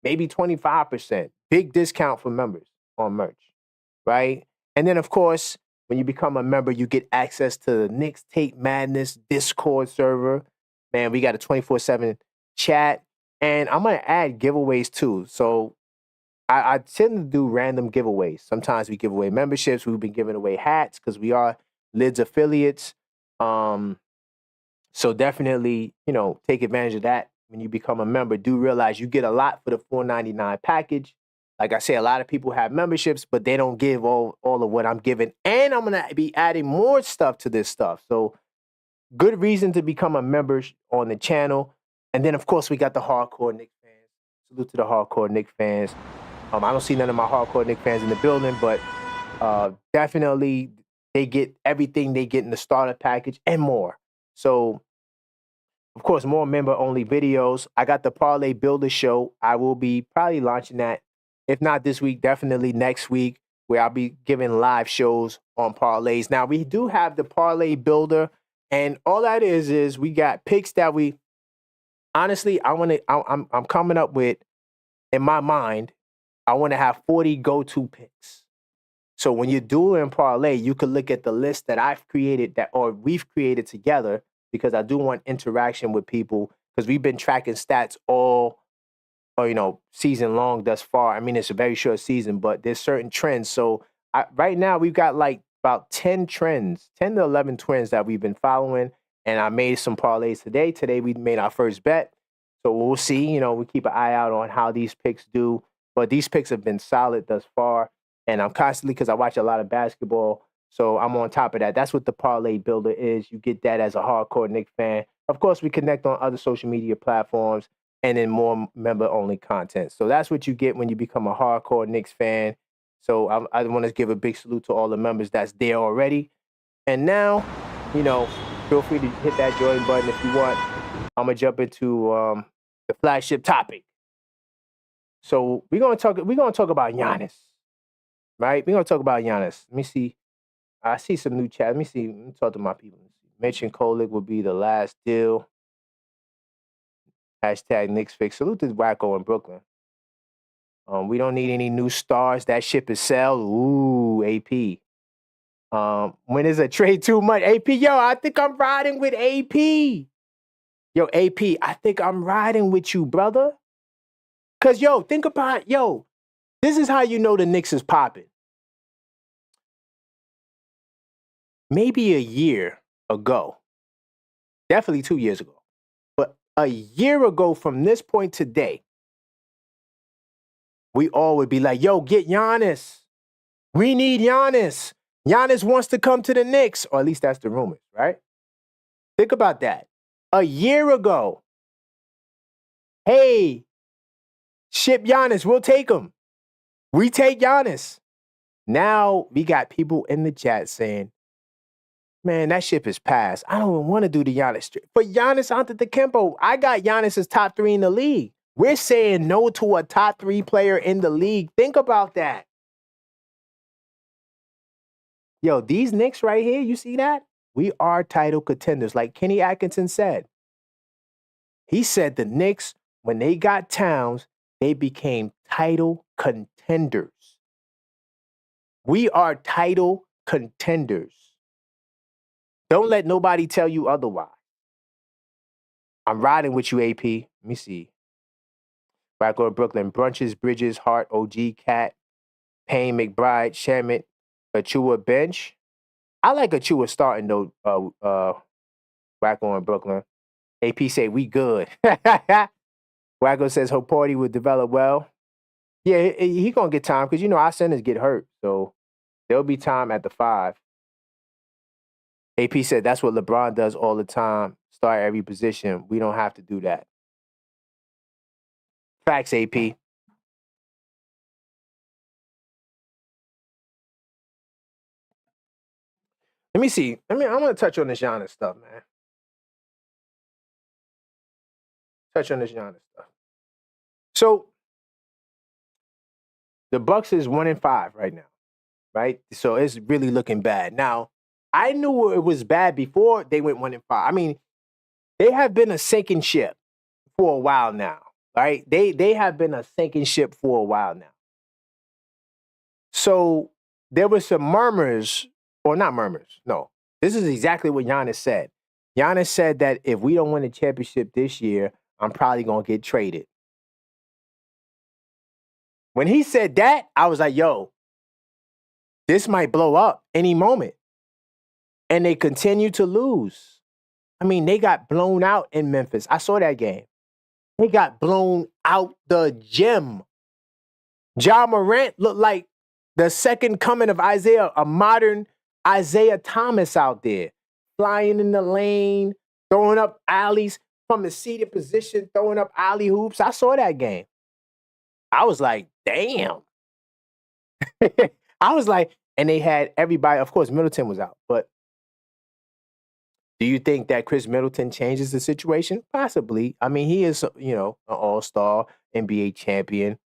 maybe 25%. Big discount for members on merch, right? And then, of course, when you become a member, you get access to the Knicks Take Madness Discord server. Man, we got a 24/7 chat. And I'm going to add giveaways too. So I tend to do random giveaways. Sometimes we give away memberships. We've been giving away hats because we are Lids affiliates. So definitely, take advantage of that when you become a member. Do realize you get a lot for the $4.99 package. Like I say, a lot of people have memberships, but they don't give all of what I'm giving. And I'm going to be adding more stuff to this stuff. So good reason to become a member on the channel. And then, of course, we got the Hardcore Knicks fans. Salute to the Hardcore Knicks fans. I don't see none of my Hardcore Knicks fans in the building, but definitely they get everything they get in the starter package and more. So, of course, more member-only videos. I got the Parlay Builder Show. I will be probably launching that. If not this week, definitely next week, where I'll be giving live shows on parlays. Now, we do have the Parlay Builder, and all that is we got picks that we honestly, I'm coming up with, in my mind, I want to have 40 go-to picks. So when you're dueling parlay, you can look at the list that I've created or we've created together, because I do want interaction with people, because we've been tracking stats all season long thus far. I mean, it's a very short season, but there's certain trends. So right now we've got about 10 trends, 10 to 11 trends that we've been following. And I made some parlays today. Today we made our first bet. So we'll see, we keep an eye out on how these picks do. But these picks have been solid thus far. And I'm constantly, because I watch a lot of basketball, so I'm on top of that. That's what the parlay builder is. You get that as a hardcore Knicks fan. Of course, we connect on other social media platforms and then more member-only content. So that's what you get when you become a hardcore Knicks fan. So I want to give a big salute to all the members that's there already. And now, feel free to hit that join button if you want. I'm gonna jump into the flagship topic. So we're gonna talk about Giannis, right? We're gonna talk about Giannis. Let me see. I see some new chat. Let me see. Let me talk to my people. Mention Kolick will be the last deal. Hashtag Knicks fix. Salute to Wacko in Brooklyn. We don't need any new stars. That ship is sailed. Ooh, AP. When is a trade too much? AP, yo, I think I'm riding with AP. Yo, AP, I think I'm riding with you, brother. Cause yo, think about this is how you know the Knicks is popping. Maybe a year ago, definitely 2 years ago, but a year ago from this point today, we all would be like, yo, get Giannis. We need Giannis. Giannis wants to come to the Knicks, or at least that's the rumors, right? Think about that. A year ago, hey, ship Giannis, we'll take him. We take Giannis. Now we got people in the chat saying, man, that ship is past. I don't even want to do the Giannis. For Giannis Antetokounmpo, I got Giannis as top 3 in the league. We're saying no to a top 3 player in the league. Think about that. Yo, these Knicks right here, you see that? We are title contenders, like Kenny Atkinson said. He said the Knicks, when they got Towns, they became title contenders. We are title contenders. Don't let nobody tell you otherwise. I'm riding with you, AP. Let me see. Back on Brooklyn. Brunches, Bridges, Hart, OG, Cat, Payne, McBride, Shamit, Achiuwa bench. I like Achiuwa starting though. Back on Brooklyn. AP say we good. Wacko says Hukporti would develop well. Yeah, he gonna get time because our centers get hurt, so there'll be time at the 5. AP said that's what LeBron does all the time. Start every position. We don't have to do that. Facts, AP. Let me see. I'm gonna touch on this Giannis stuff, man. Touch on this Giannis stuff. So the Bucks is 1-5 right now, right? So it's really looking bad. Now, I knew it was bad before they went 1-5. I mean, they have been a sinking ship for a while now, right? They have been a sinking ship for a while now. So there were some murmurs, or not murmurs, no. This is exactly what Giannis said. Giannis said that if we don't win a championship this year, I'm probably going to get traded. When he said that, I was like, yo, this might blow up any moment. And they continue to lose. I mean, they got blown out in Memphis. I saw that game. They got blown out the gym. Ja Morant looked like the second coming of Isaiah, a modern Isaiah Thomas out there, flying in the lane, throwing up alleys from the seated position, throwing up alley hoops. I saw that game. I was like, damn. I was like, and they had everybody, of course, Middleton was out, but do you think that Chris Middleton changes the situation? Possibly. I mean, he is, an all-star, NBA champion.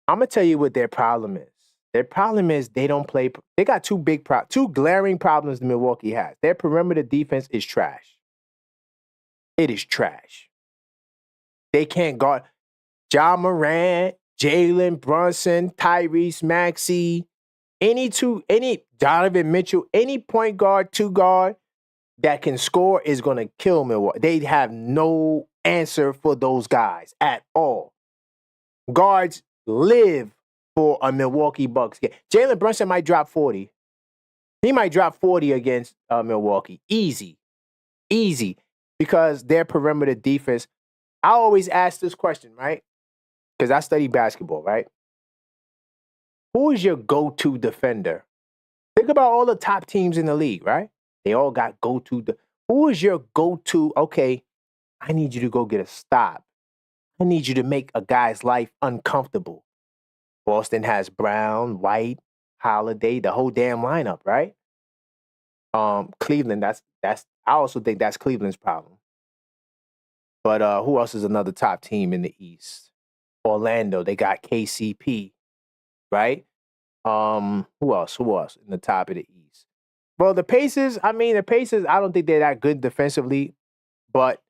I'm going to tell you what their problem is. Their problem is they don't play. They got two glaring problems Milwaukee has. Their perimeter defense is trash. It is trash. They can't guard Ja Morant, Jalen Brunson, Tyrese Maxey, any Donovan Mitchell, any point guard, 2 guard that can score is going to kill Milwaukee. They have no answer for those guys at all. Guards live for a Milwaukee Bucks game. Jalen Brunson might drop 40. He might drop 40 against Milwaukee. Easy. Because their perimeter defense, I always ask this question, right? Because I study basketball, right? Who is your go-to defender? Think about all the top teams in the league, right? They all got go-to. Who is your go-to? Okay, I need you to go get a stop. I need you to make a guy's life uncomfortable. Boston has Brown, White, Holiday, the whole damn lineup, right? Cleveland, that's I also think that's Cleveland's problem. But who else is another top team in the East? Orlando, they got KCP, right? Who else? Who else in the top of the East? Well, the Pacers, I don't think they're that good defensively, but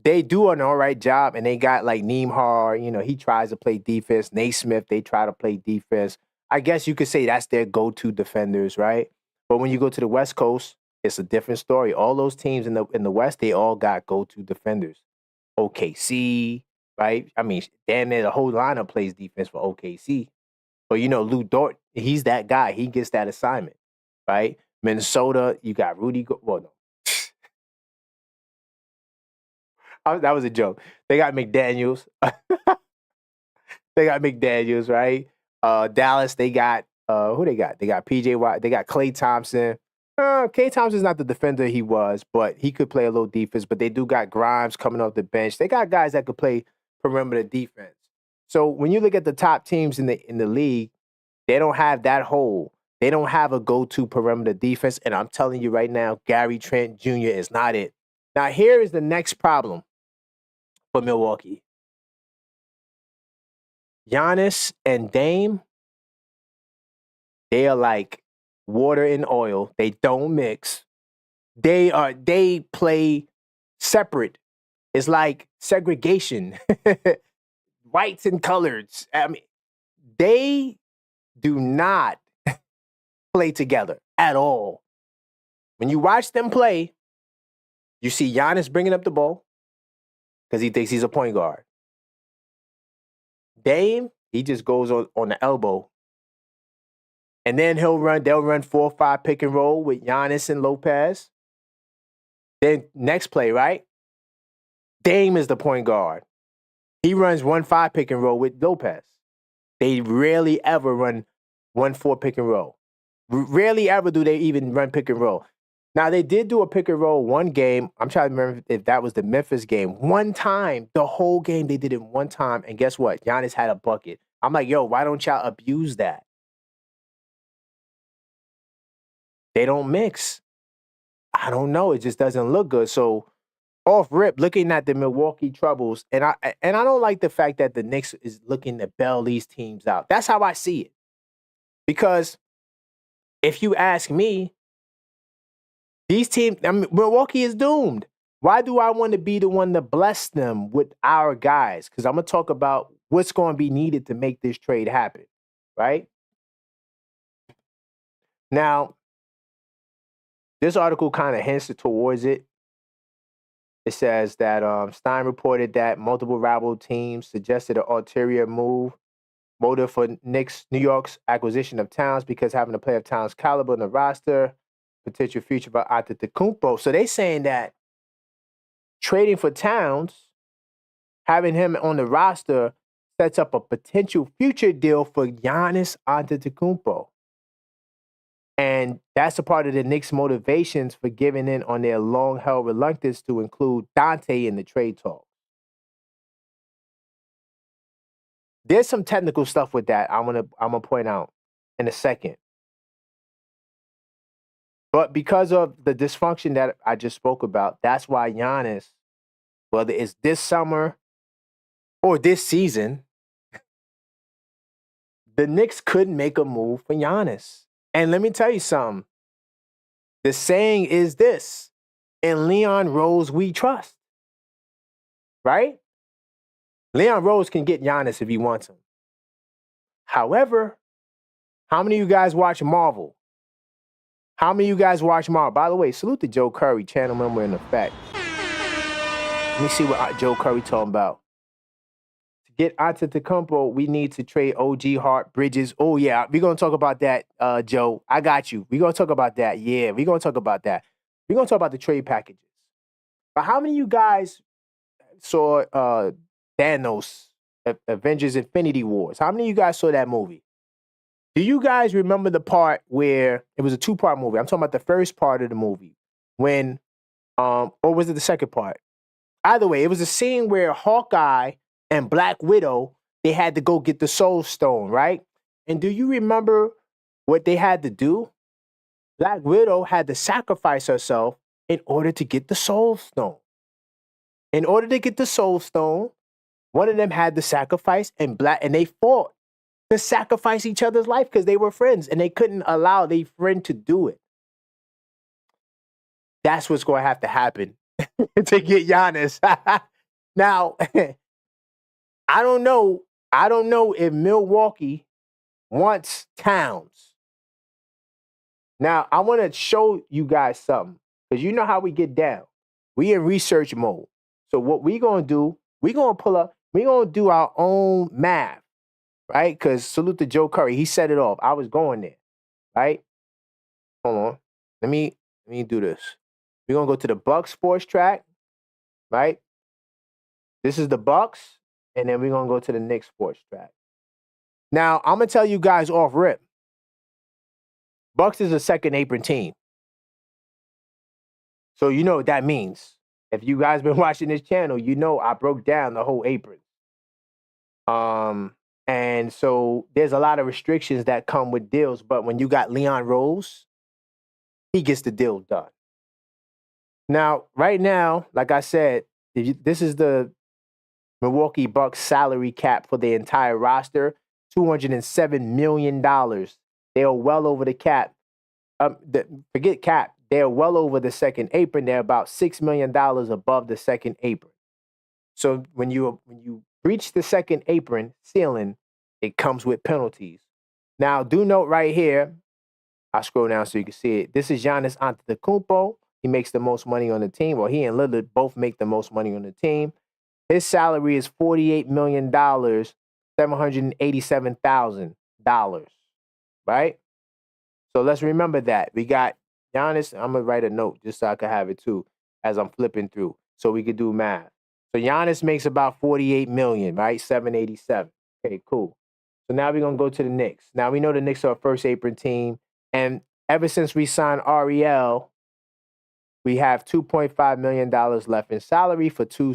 they do an all right job, and they got like Nembhard, he tries to play defense. Naismith, they try to play defense. I guess you could say that's their go-to defenders, right? But when you go to the West Coast, it's a different story. All those teams in the West, they all got go-to defenders. OKC, right? I mean, damn near the whole lineup plays defense for OKC. But Lou Dort, he's that guy. He gets that assignment, right? Minnesota, you got Rudy. Well, no. That was a joke. They got McDaniels. They got McDaniels, right? Dallas, they got who they got? They got PJ Watt. They got Klay Thompson. Klay Thompson's not the defender he was, but he could play a little defense. But they do got Grimes coming off the bench. They got guys that could play perimeter defense. So when you look at the top teams in the league, they don't have that hole. They don't have a go-to perimeter defense. And I'm telling you right now, Gary Trent Jr. is not it. Now, here is the next problem for Milwaukee. Giannis and Dame, they are like water and oil. They don't mix. They play separate. It's like segregation. Whites and coloreds. I mean, they do not play together at all. When you watch them play, you see Giannis bringing up the ball because he thinks he's a point guard. Dame, he just goes on the elbow. And then they'll run 4-5 pick and roll with Giannis and Lopez. Then next play, right? Dame is the point guard. He runs 1-5 pick and roll with Lopez. They rarely ever run 1-4 pick and roll. Rarely ever do they even run pick and roll. Now, they did do a pick and roll one game. I'm trying to remember if that was the Memphis game. One time, the whole game, they did it one time. And guess what? Giannis had a bucket. I'm like, yo, why don't y'all abuse that? They don't mix. I don't know. It just doesn't look good. So, off rip, looking at the Milwaukee troubles, and I don't like the fact that the Knicks is looking to bail these teams out. That's how I see it. Because if you ask me, these teams, Milwaukee is doomed. Why do I want to be the one to bless them with our guys? Because I'm going to talk about what's going to be needed to make this trade happen, right? Now, this article kind of hints towards it. It says that Stein reported that multiple rival teams suggested an ulterior motive for New York's acquisition of Towns because having a player of Towns' caliber in the roster, potential future by Antetokounmpo. So they saying that trading for Towns, having him on the roster, sets up a potential future deal for Giannis Antetokounmpo. And that's a part of the Knicks' motivations for giving in on their long-held reluctance to include Dante in the trade talk. There's some technical stuff with that I'm gonna point out in a second. But because of the dysfunction that I just spoke about, that's why Giannis, whether it's this summer or this season, the Knicks couldn't make a move for Giannis. And let me tell you something. The saying is this: in Leon Rose we trust. Right? Leon Rose can get Giannis if he wants him. However, how many of you guys watch Marvel? How many of you guys watch Marvel? By the way, salute to Joe Curry, channel member in effect. Let me see what Joe Curry talking about. To get Antetokounmpo, we need to trade OG Hart, Bridges. Oh, yeah, we're going to talk about that, Joe. I got you. We're going to talk about that. Yeah, we're going to talk about that. We're going to talk about the trade packages. But how many of you guys saw Thanos, Avengers Infinity Wars? How many of you guys saw that movie? Do you guys remember the part where it was a 2-part movie? I'm talking about the first part of the movie when, or was it the second part? Either way, it was a scene where Hawkeye and Black Widow, they had to go get the Soul Stone, right? And do you remember what they had to do? Black Widow had to sacrifice herself in order to get the Soul Stone. In order to get the Soul Stone, one of them had to sacrifice, and they fought to sacrifice each other's life because they were friends and they couldn't allow their friend to do it. That's what's going to have to happen to get Giannis. Now, I don't know. I don't know if Milwaukee wants Towns. Now, I want to show you guys something because you know how we get down. We in research mode. So what we going to do, we going to pull up, we going to do our own math, right? Because salute to Joe Curry. He set it off. I was going there, right? Hold on. Let me do this. We're going to go to the Bucks sports track, right? This is the Bucks, and then we're going to go to the Knicks sports track. Now, I'm going to tell you guys off rip. Bucks is a second apron team. So you know what that means. If you guys been watching this channel, you know I broke down the whole apron. And so there's a lot of restrictions that come with deals, but when you got Leon Rose, he gets the deal done. Now, right now, like I said, this is the Milwaukee Bucks salary cap for the entire roster, $207 million. They are well over the cap. Forget cap. They are well over the second apron. They're about $6 million above the second apron. So when you breach the second apron ceiling, it comes with penalties. Now, do note right here, I'll scroll down so you can see it. This is Giannis Antetokounmpo. He makes the most money on the team. Well, he and Lillard both make the most money on the team. His salary is $48 million, $787,000, right? So let's remember that. We got Giannis. I'm going to write a note just so I can have it too as I'm flipping through so we could do math. So Giannis makes about $48 million, right? $787. Okay, cool. So now we're going to go to the Knicks. Now we know the Knicks are a first apron team. And ever since we signed Ariel, we have $2.5 million left in salary for two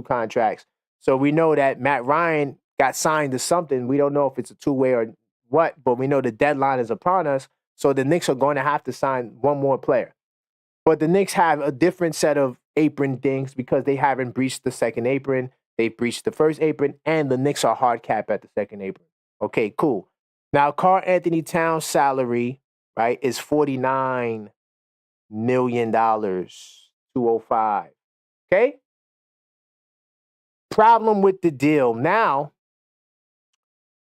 contracts. So we know that Matt Ryan got signed to something. We don't know if it's a two-way or what, but we know the deadline is upon us. So the Knicks are going to have to sign one more player. But the Knicks have a different set of apron things because they haven't breached the second apron. They've breached the first apron, and the Knicks are hard cap at the second apron. Okay, cool. Now, Karl Anthony Towns' salary, right, is $49 million, 205. Okay? Problem with the deal. Now,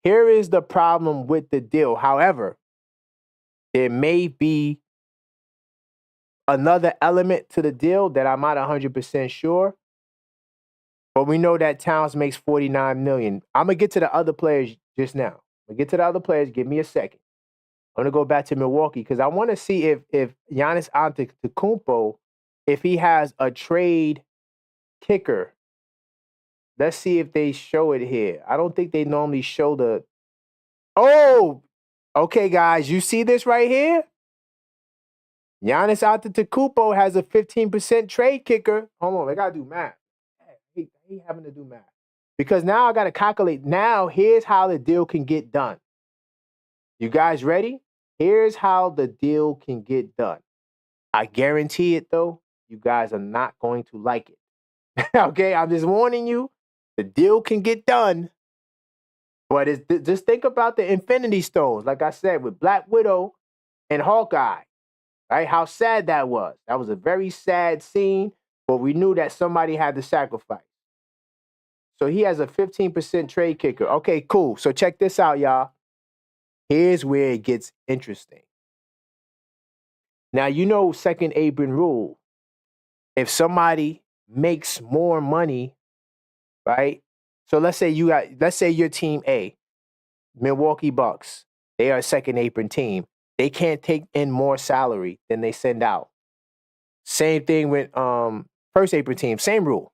here is the problem with the deal. However, there may be another element to the deal that I'm not 100% sure. But we know that Towns makes $49 million. I'm going to get to the other players just now. I'm going to get to the other players. Give me a second. I'm going to go back to Milwaukee because I want to see if Giannis Antetokounmpo, if he has a trade kicker. Let's see if they show it here. I don't think they normally show the... Oh! Okay, guys. You see this right here? Giannis Antetokounmpo has a 15% trade kicker. Hold on. I got to do math. I hate having to do math. Because now I got to calculate. Now, here's how the deal can get done. You guys ready? Here's how the deal can get done. I guarantee it, though. You guys are not going to like it. Okay? I'm just warning you. The deal can get done. But just think about the Infinity Stones. Like I said, with Black Widow and Hawkeye. Right? How sad that was. That was a very sad scene. But we knew that somebody had to sacrifice. So he has a 15% trade kicker. Okay, cool. So check this out, y'all. Here's where it gets interesting. Now, you know second apron rule. If somebody makes more money, right? So let's say your team A, Milwaukee Bucks, they are a second apron team. They can't take in more salary than they send out. Same thing with first apron team, same rule.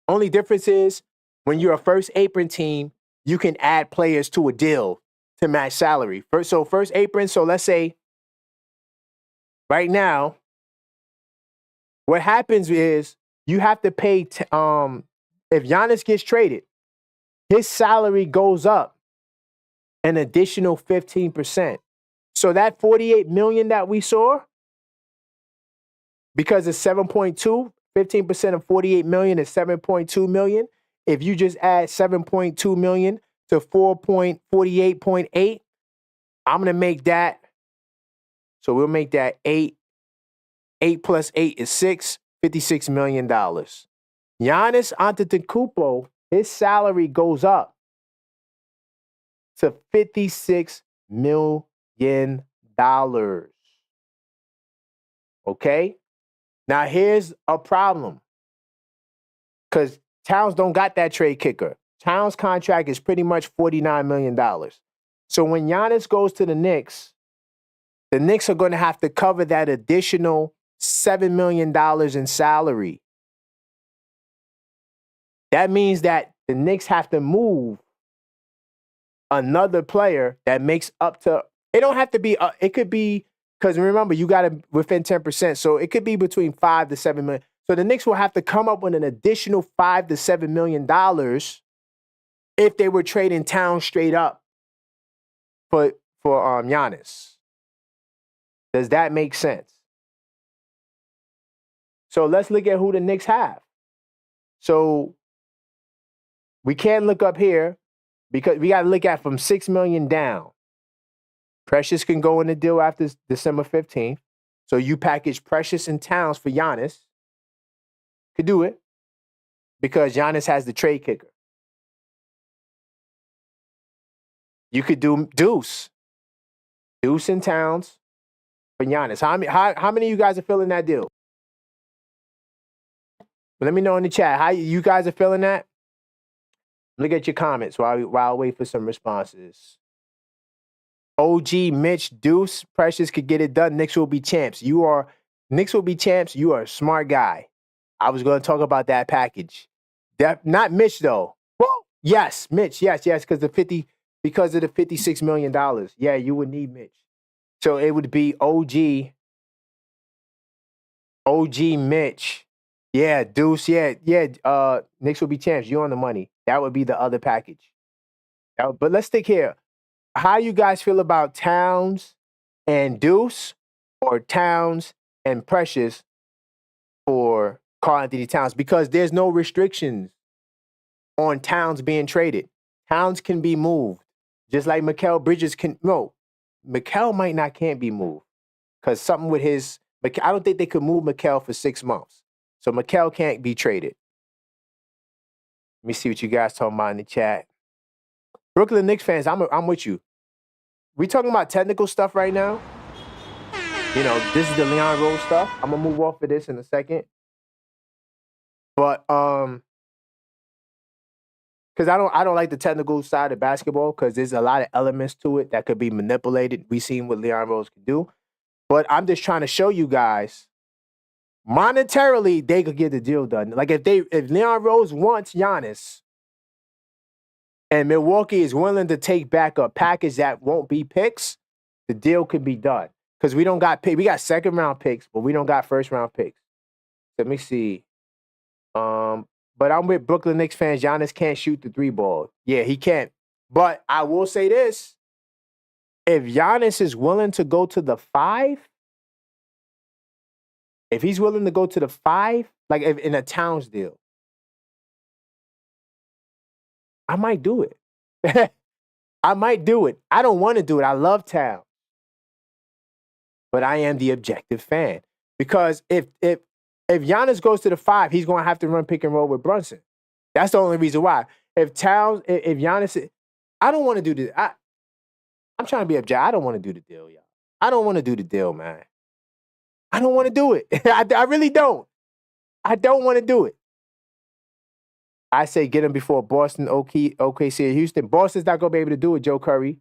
Only difference is when you're a first apron team, you can add players to a deal to match salary. First apron. So let's say right now, what happens is you have to pay. If Giannis gets traded, his salary goes up an additional 15%. So that $48 million that we saw, because it's 7.2, 15% of 48 million is 7.2 million. If you just add 7.2 million to 4.48.8, I'm going to make that. So we'll make that 8. 8 plus 8 is 6, $56 million. Giannis Antetokounmpo, his salary goes up to $56 million. Okay? Now here's a problem. Because Towns don't got that trade kicker. Towns' contract is pretty much $49 million. So when Giannis goes to the Knicks are going to have to cover that additional $7 million in salary. That means that the Knicks have to move another player that makes up to, it don't have to be, it could be, because remember, you got to within 10%. So it could be between 5 to 7 million. So the Knicks will have to come up with an additional $5 to $7 million if they were trading Towns straight up for Giannis. Does that make sense? So let's look at who the Knicks have. So we can't look up here because we got to look at from $6 million down. Precious can go in the deal after December 15th. So you package Precious and Towns for Giannis. Could do it because Giannis has the trade kicker. You could do Deuce and Towns for Giannis. How many of you guys are filling that deal? Let me know in the chat how you guys are feeling that. Look at your comments while I wait for some responses. OG, Mitch, Deuce, Precious could get it done. Knicks will be champs. Knicks will be champs. You are a smart guy. I was going to talk about that package. Not Mitch though. Well, yes, Mitch. Yes, because of the $56 million. Yeah, you would need Mitch. So it would be OG, Mitch. Yeah, Deuce. Yeah. Knicks will be champs. You on the money. That would be the other package. But let's stick here. How you guys feel about Towns and Deuce or Towns and Precious for Karl-Anthony Towns? Because there's no restrictions on Towns being traded. Towns can be moved. Just like Mikal Bridges can. No, Mikal can't be moved. Because something with his. I don't think they could move Mikal for 6 months. So Mikal can't be traded. Let me see what you guys talking about in the chat. Brooklyn Knicks fans, I'm with you. We talking about technical stuff right now. You know, this is the Leon Rose stuff. I'm gonna move off of this in a second. But because I don't like the technical side of basketball because there's a lot of elements to it that could be manipulated. We seen what Leon Rose could do. But I'm just trying to show you guys monetarily they could get the deal done. Like if Leon Rose wants Giannis and Milwaukee is willing to take back a package that won't be picks, the deal could be done. Because we don't got picks. We got second round picks, but we don't got first round picks. Let me see. But I'm with Brooklyn Knicks fans. Giannis can't shoot the 3 ball. Yeah, he can't. But I will say this. If Giannis is willing to go to the 5, if he's willing to go to the 5, like if in a Towns deal, I might do it. I might do it. I don't want to do it. I love Towns. But I am the objective fan. Because if Giannis goes to the 5, he's going to have to run pick and roll with Brunson. That's the only reason why. If Giannis, I don't want to do this. I'm trying to be objective. I don't want to do the deal, y'all. I don't want to do the deal, man. I don't want to do it. I really don't. I don't want to do it. I say get him before Boston, OKC, and Houston. Boston's not going to be able to do it, Joe Curry.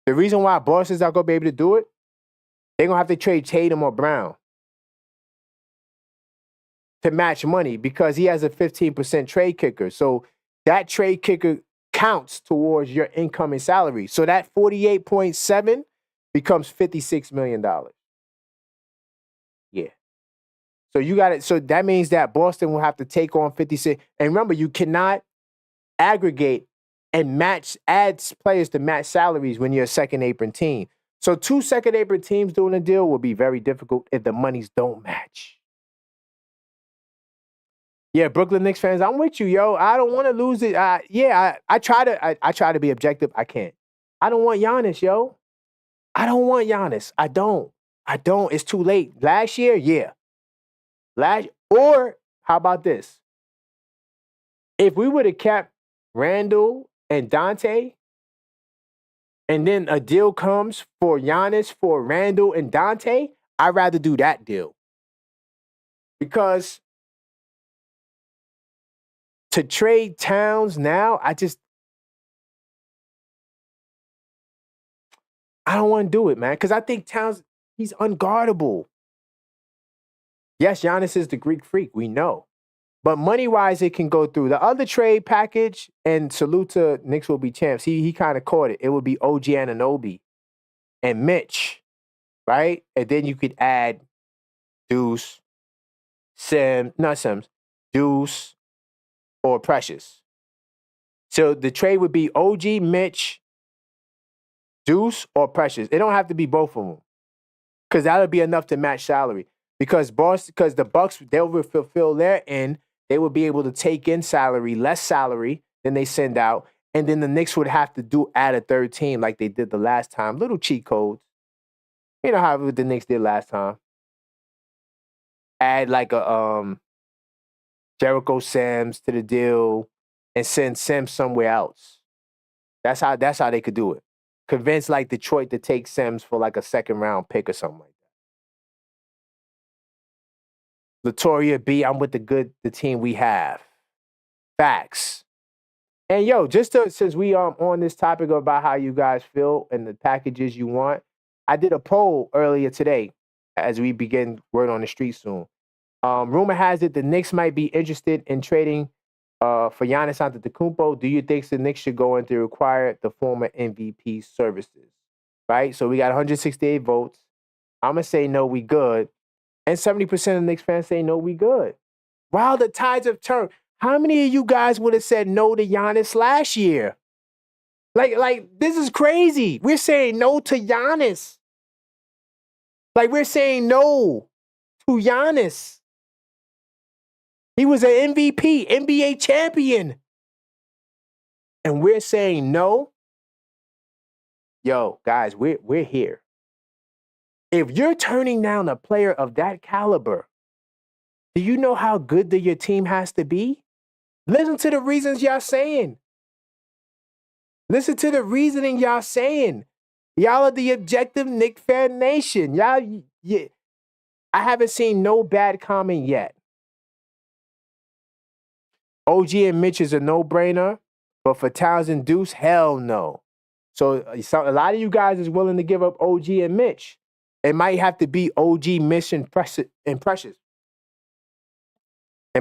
The reason why Boston's not going to be able to do it, they're going to have to trade Tatum or Brown to match money because he has a 15% trade kicker. So that trade kicker counts towards your incoming salary. So that 48.7 becomes $56 million. Yeah. So you got it. So that means that Boston will have to take on 56. And remember, you cannot aggregate and add players to match salaries when you're a second apron team. So 2 second apron teams doing a deal will be very difficult if the monies don't match. Yeah, Brooklyn Knicks fans, I'm with you, yo. I don't want to lose it. I try to be objective. I can't. I don't want Giannis, yo. I don't want Giannis. I don't. It's too late. Last year, yeah. Or how about this? If we would have kept Randall and Dante, and then a deal comes for Giannis for Randall and Dante, I'd rather do that deal. Because to trade Towns now, I don't want to do it, man. Because I think Towns, he's unguardable. Yes, Giannis is the Greek freak. We know. But money-wise, it can go through. The other trade package, and salute to Knicks will be champs, he kind of caught it. It would be OG Anunoby and Mitch, right? And then you could add Deuce, Deuce, or Precious. So the trade would be OG, Mitch, Deuce, or Precious. It don't have to be both of them. Because that would be enough to match salary. Because the Bucks, they'll fulfill their end. They would be able to take in less salary than they send out. And then the Knicks would have to add a third team like they did the last time. Little cheat codes. You know how the Knicks did last time. Add like a Jericho Sims to the deal and send Sims somewhere else. That's how they could do it. Convince like Detroit to take Sims for like a second round pick or something like that. Latoria B, I'm with the team we have. Facts. And yo, since we on this topic about how you guys feel and the packages you want, I did a poll earlier today as we begin word on the street soon. Rumor has it the Knicks might be interested in trading for Giannis Antetokounmpo. Do you think the Knicks should go in to require the former MVP services? Right? So we got 168 votes. I'm going to say no, we good. And 70% of Knicks fans say no, we good. Wow, the tides have turned. How many of you guys would have said no to Giannis last year? Like this is crazy. We're saying no to Giannis. Like we're saying no to Giannis. He was an MVP, NBA champion. And we're saying no. Yo, guys, we're here. If you're turning down a player of that caliber, do you know how good your team has to be? Listen to the reasons y'all saying. Listen to the reasoning y'all saying. Y'all are the objective Knicks fan nation. I haven't seen no bad comment yet. OG and Mitch is a no-brainer, but for Towns and Deuce, hell no. So a lot of you guys is willing to give up OG and Mitch. It might have to be OG, Mitch, and Precious. It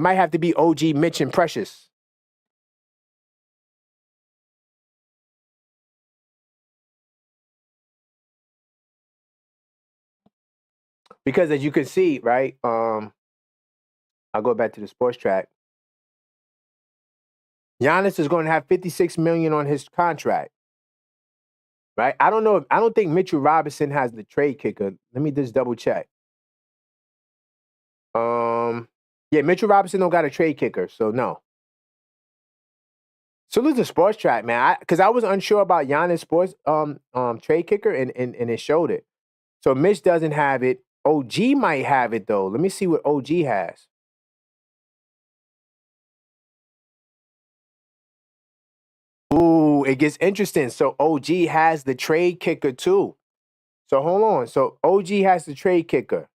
might have to be OG, Mitch, and Precious. Because as you can see, right, I'll go back to the sports track. Giannis is going to have $56 million on his contract. Right? I don't think Mitchell Robinson has the trade kicker. Let me just double check. Yeah, Mitchell Robinson don't got a trade kicker, so no. Salute to Sports Track, man. Because I was unsure about Giannis sports trade kicker, and it showed it. So Mitch doesn't have it. OG might have it though. Let me see what OG has. Ooh, it gets interesting. So OG has the trade kicker too. So hold on. So OG has the trade kicker.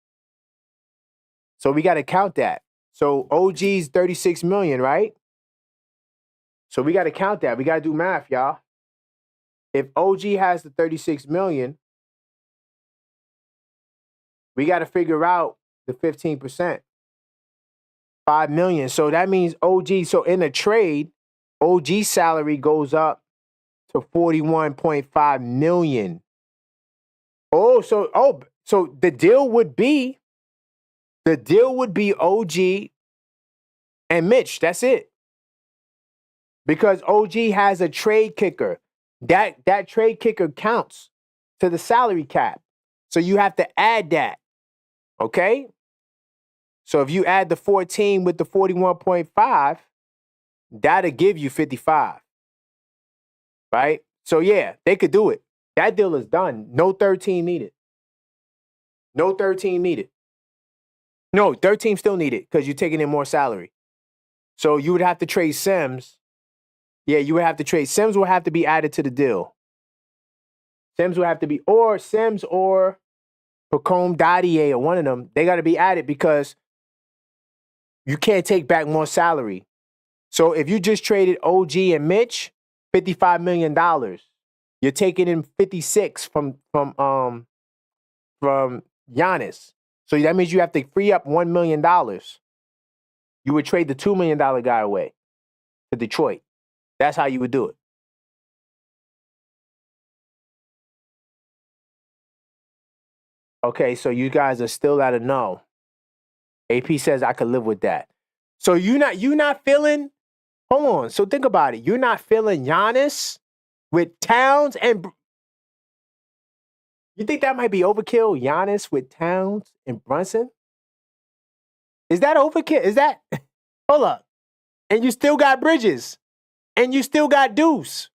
So we got to count that. So OG's 36 million, right? So we got to count that. We got to do math, y'all. If OG has the 36 million, we got to figure out the 15%. 5 million. So that means OG. So in a trade, OG's salary goes up to $41.5 million. So the deal would be OG and Mitch. That's it. Because OG has a trade kicker. That trade kicker counts to the salary cap. So you have to add that. Okay? So if you add the 14 with the 41.5, that'll give you 55. Right? So yeah, they could do it. That deal is done. No 13 needed. No 13 needed. No, 13 still needed because you're taking in more salary. So you would have to trade Sims. Yeah, you would have to trade. Sims will have to be added to the deal. Sims will have to be, or Sims or Pacome Dadier or one of them, they got to be added because you can't take back more salary. So if you just traded OG and Mitch, $55 million, you're taking in 56 from Giannis. So that means you have to free up $1 million. You would trade the $2 million guy away to Detroit. That's how you would do it. Okay, so you guys are still at a no. AP says I could live with that. So you not feeling, hold on. So think about it. You're not feeling Giannis with Towns and you think that might be overkill? Giannis with Towns and Brunson? Is that overkill? Is that hold up. And you still got Bridges. And you still got Deuce.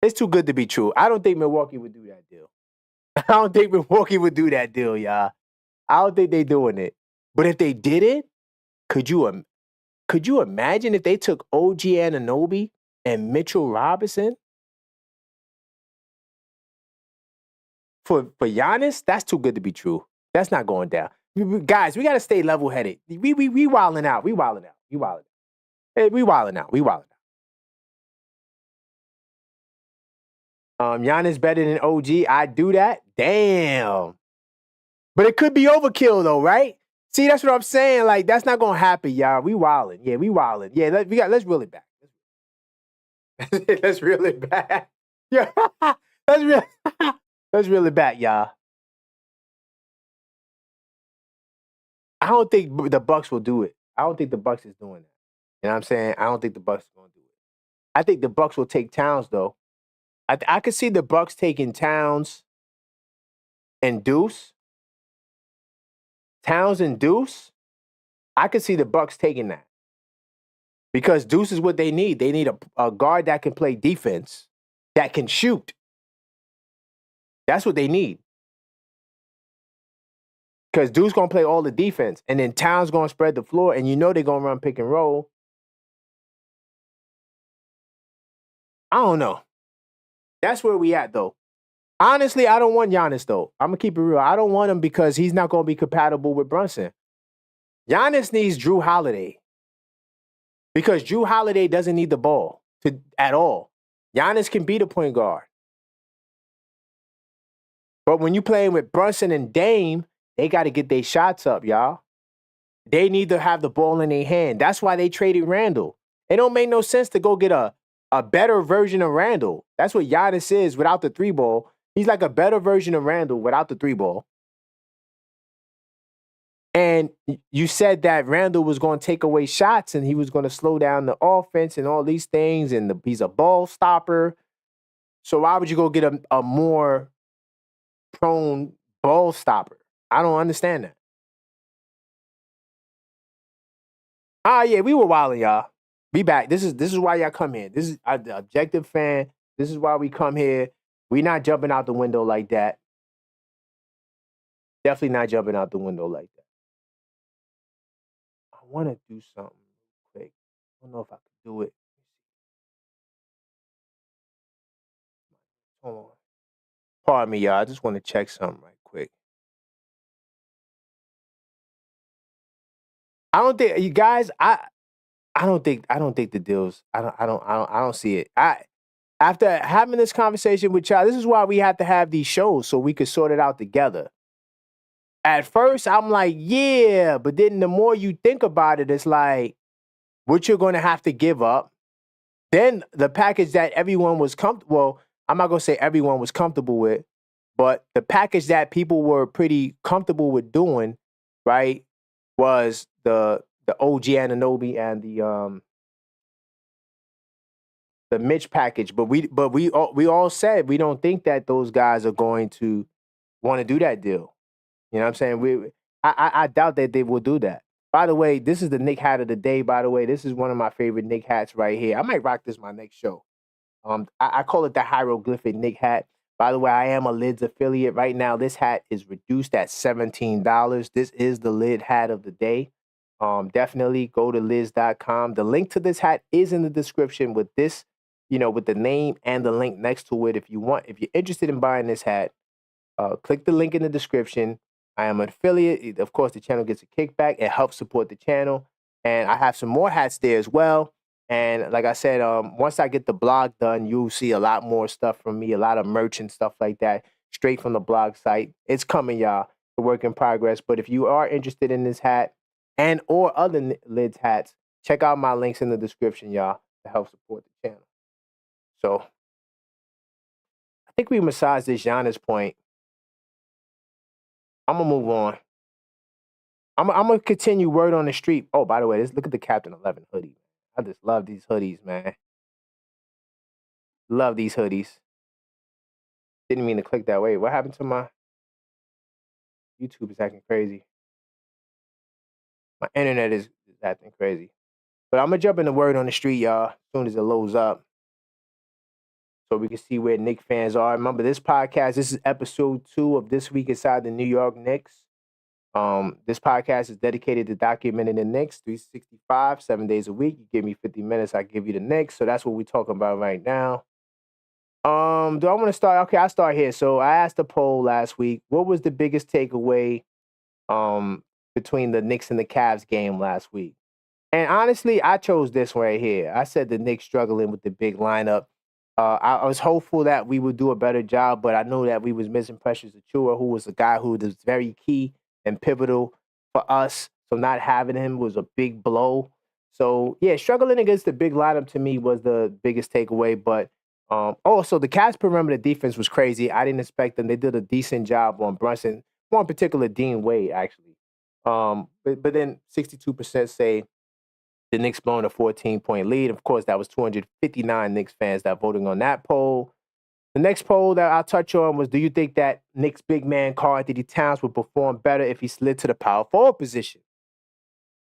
It's too good to be true. I don't think Milwaukee would do that deal. I don't think Milwaukee would do that deal, y'all. I don't think they're doing it. But if they did it, could you imagine if they took OG Anunoby and Mitchell Robinson for Giannis? That's too good to be true. That's not going down. Guys, we got to stay level-headed. We wilding out. We wilding out. Hey, we wilding out. Giannis better than OG. I do that. Damn. But it could be overkill though, right? See, that's what I'm saying. Like, that's not gonna happen, y'all. We wilding. Yeah, we wilding. Yeah, let's reel it back. Let's reel it back. Yeah, let's reel it back, y'all. I don't think the Bucks will do it. I don't think the Bucks is doing that. You know what I'm saying? I don't think the Bucks are gonna do it. I think the Bucks will take Towns though. I could see the Bucks taking Towns and Deuce. Towns and Deuce. I could see the Bucks taking that. Because Deuce is what they need. They need a guard that can play defense, that can shoot. That's what they need. Because Deuce going to play all the defense. And then Towns going to spread the floor. And you know they're going to run pick and roll. I don't know. That's where we at, though. Honestly, I don't want Giannis, though. I'm going to keep it real. I don't want him because he's not going to be compatible with Brunson. Giannis needs Drew Holiday. Because Drew Holiday doesn't need the ball at all. Giannis can be the point guard. But when you playing with Brunson and Dame, they got to get their shots up, y'all. They need to have the ball in their hand. That's why they traded Randall. It don't make no sense to go get a better version of Randall. That's what Giannis is without the three ball. He's like a better version of Randall without the three ball. And you said that Randall was going to take away shots and he was going to slow down the offense and all these things. And he's a ball stopper. So why would you go get a more prone ball stopper? I don't understand that. Yeah, we were wilding, y'all. Be back. This is why y'all come here. This is the objective fan. This is why we come here. We not jumping out the window like that. Definitely not jumping out the window like that. I want to do something quick. I don't know if I can do it. Hold on. Pardon me, y'all. I just want to check something right quick. I don't think you guys. I don't think the deals. I don't see it. After having this conversation with y'all, this is why we have to have these shows so we could sort it out together. At first, I'm like, yeah, but then the more you think about it, it's like, what you're going to have to give up. Then the package that everyone was comfortable. Well, I'm not going to say everyone was comfortable with, but the package that people were pretty comfortable with doing, right, was the OG Anunoby and the Mitch package. But we all said we don't think that those guys are going to want to do that deal. You know what I'm saying? I doubt that they will do that. By the way, this is the Nick hat of the day. By the way, this is one of my favorite Nick hats right here. I might rock this my next show. I call it the hieroglyphic Nick hat. By the way, I am a Lids affiliate. Right now, this hat is reduced at $17. This is the Lid hat of the day. Definitely go to lids.com. The link to this hat is in the description with this, with the name and the link next to it. If you're interested in buying this hat, click the link in the description. I am an affiliate. Of course, the channel gets a kickback. It helps support the channel. And I have some more hats there as well. And like I said, once I get the blog done, you'll see a lot more stuff from me, a lot of merch and stuff like that, straight from the blog site. It's coming, y'all. It's a work in progress. But if you are interested in this hat and or other Lids hats, check out my links in the description, y'all, to help support the channel. So I think we massaged this Giannis point. I'm going to move on. I'm going to continue word on the street. Oh, by the way, look at the Captain 11 hoodie. I just love these hoodies, man. Love these hoodies. Didn't mean to click that way. What happened to my YouTube is acting crazy. My internet is acting crazy. But I'm going to jump in the word on the street, y'all, as soon as it loads up, so we can see where Knicks fans are. Remember, this is episode 2 of This Week Inside the New York Knicks. This podcast is dedicated to documenting the Knicks 365, 7 days a week. You give me 50 minutes, I give you the Knicks. So that's what we're talking about right now. Do I want to start? Okay, I'll start here. So I asked a poll last week. What was the biggest takeaway between the Knicks and the Cavs game last week? And honestly, I chose this right here. I said the Knicks struggling with the big lineup. I was hopeful that we would do a better job, but I knew that we was missing Precious Achiuwa, who was a guy who was very key and pivotal for us. So not having him was a big blow. So yeah, struggling against the big lineup to me was the biggest takeaway. But also the Cavs perimeter defense was crazy. I didn't expect them. They did a decent job on Brunson, more in particular Dean Wade actually. But then 62% say the Knicks blowing a 14-point lead. Of course, that was 259 Knicks fans that voting on that poll. The next poll that I'll touch on was, do you think that Knicks big man Karl-Anthony Towns would perform better if he slid to the power forward position?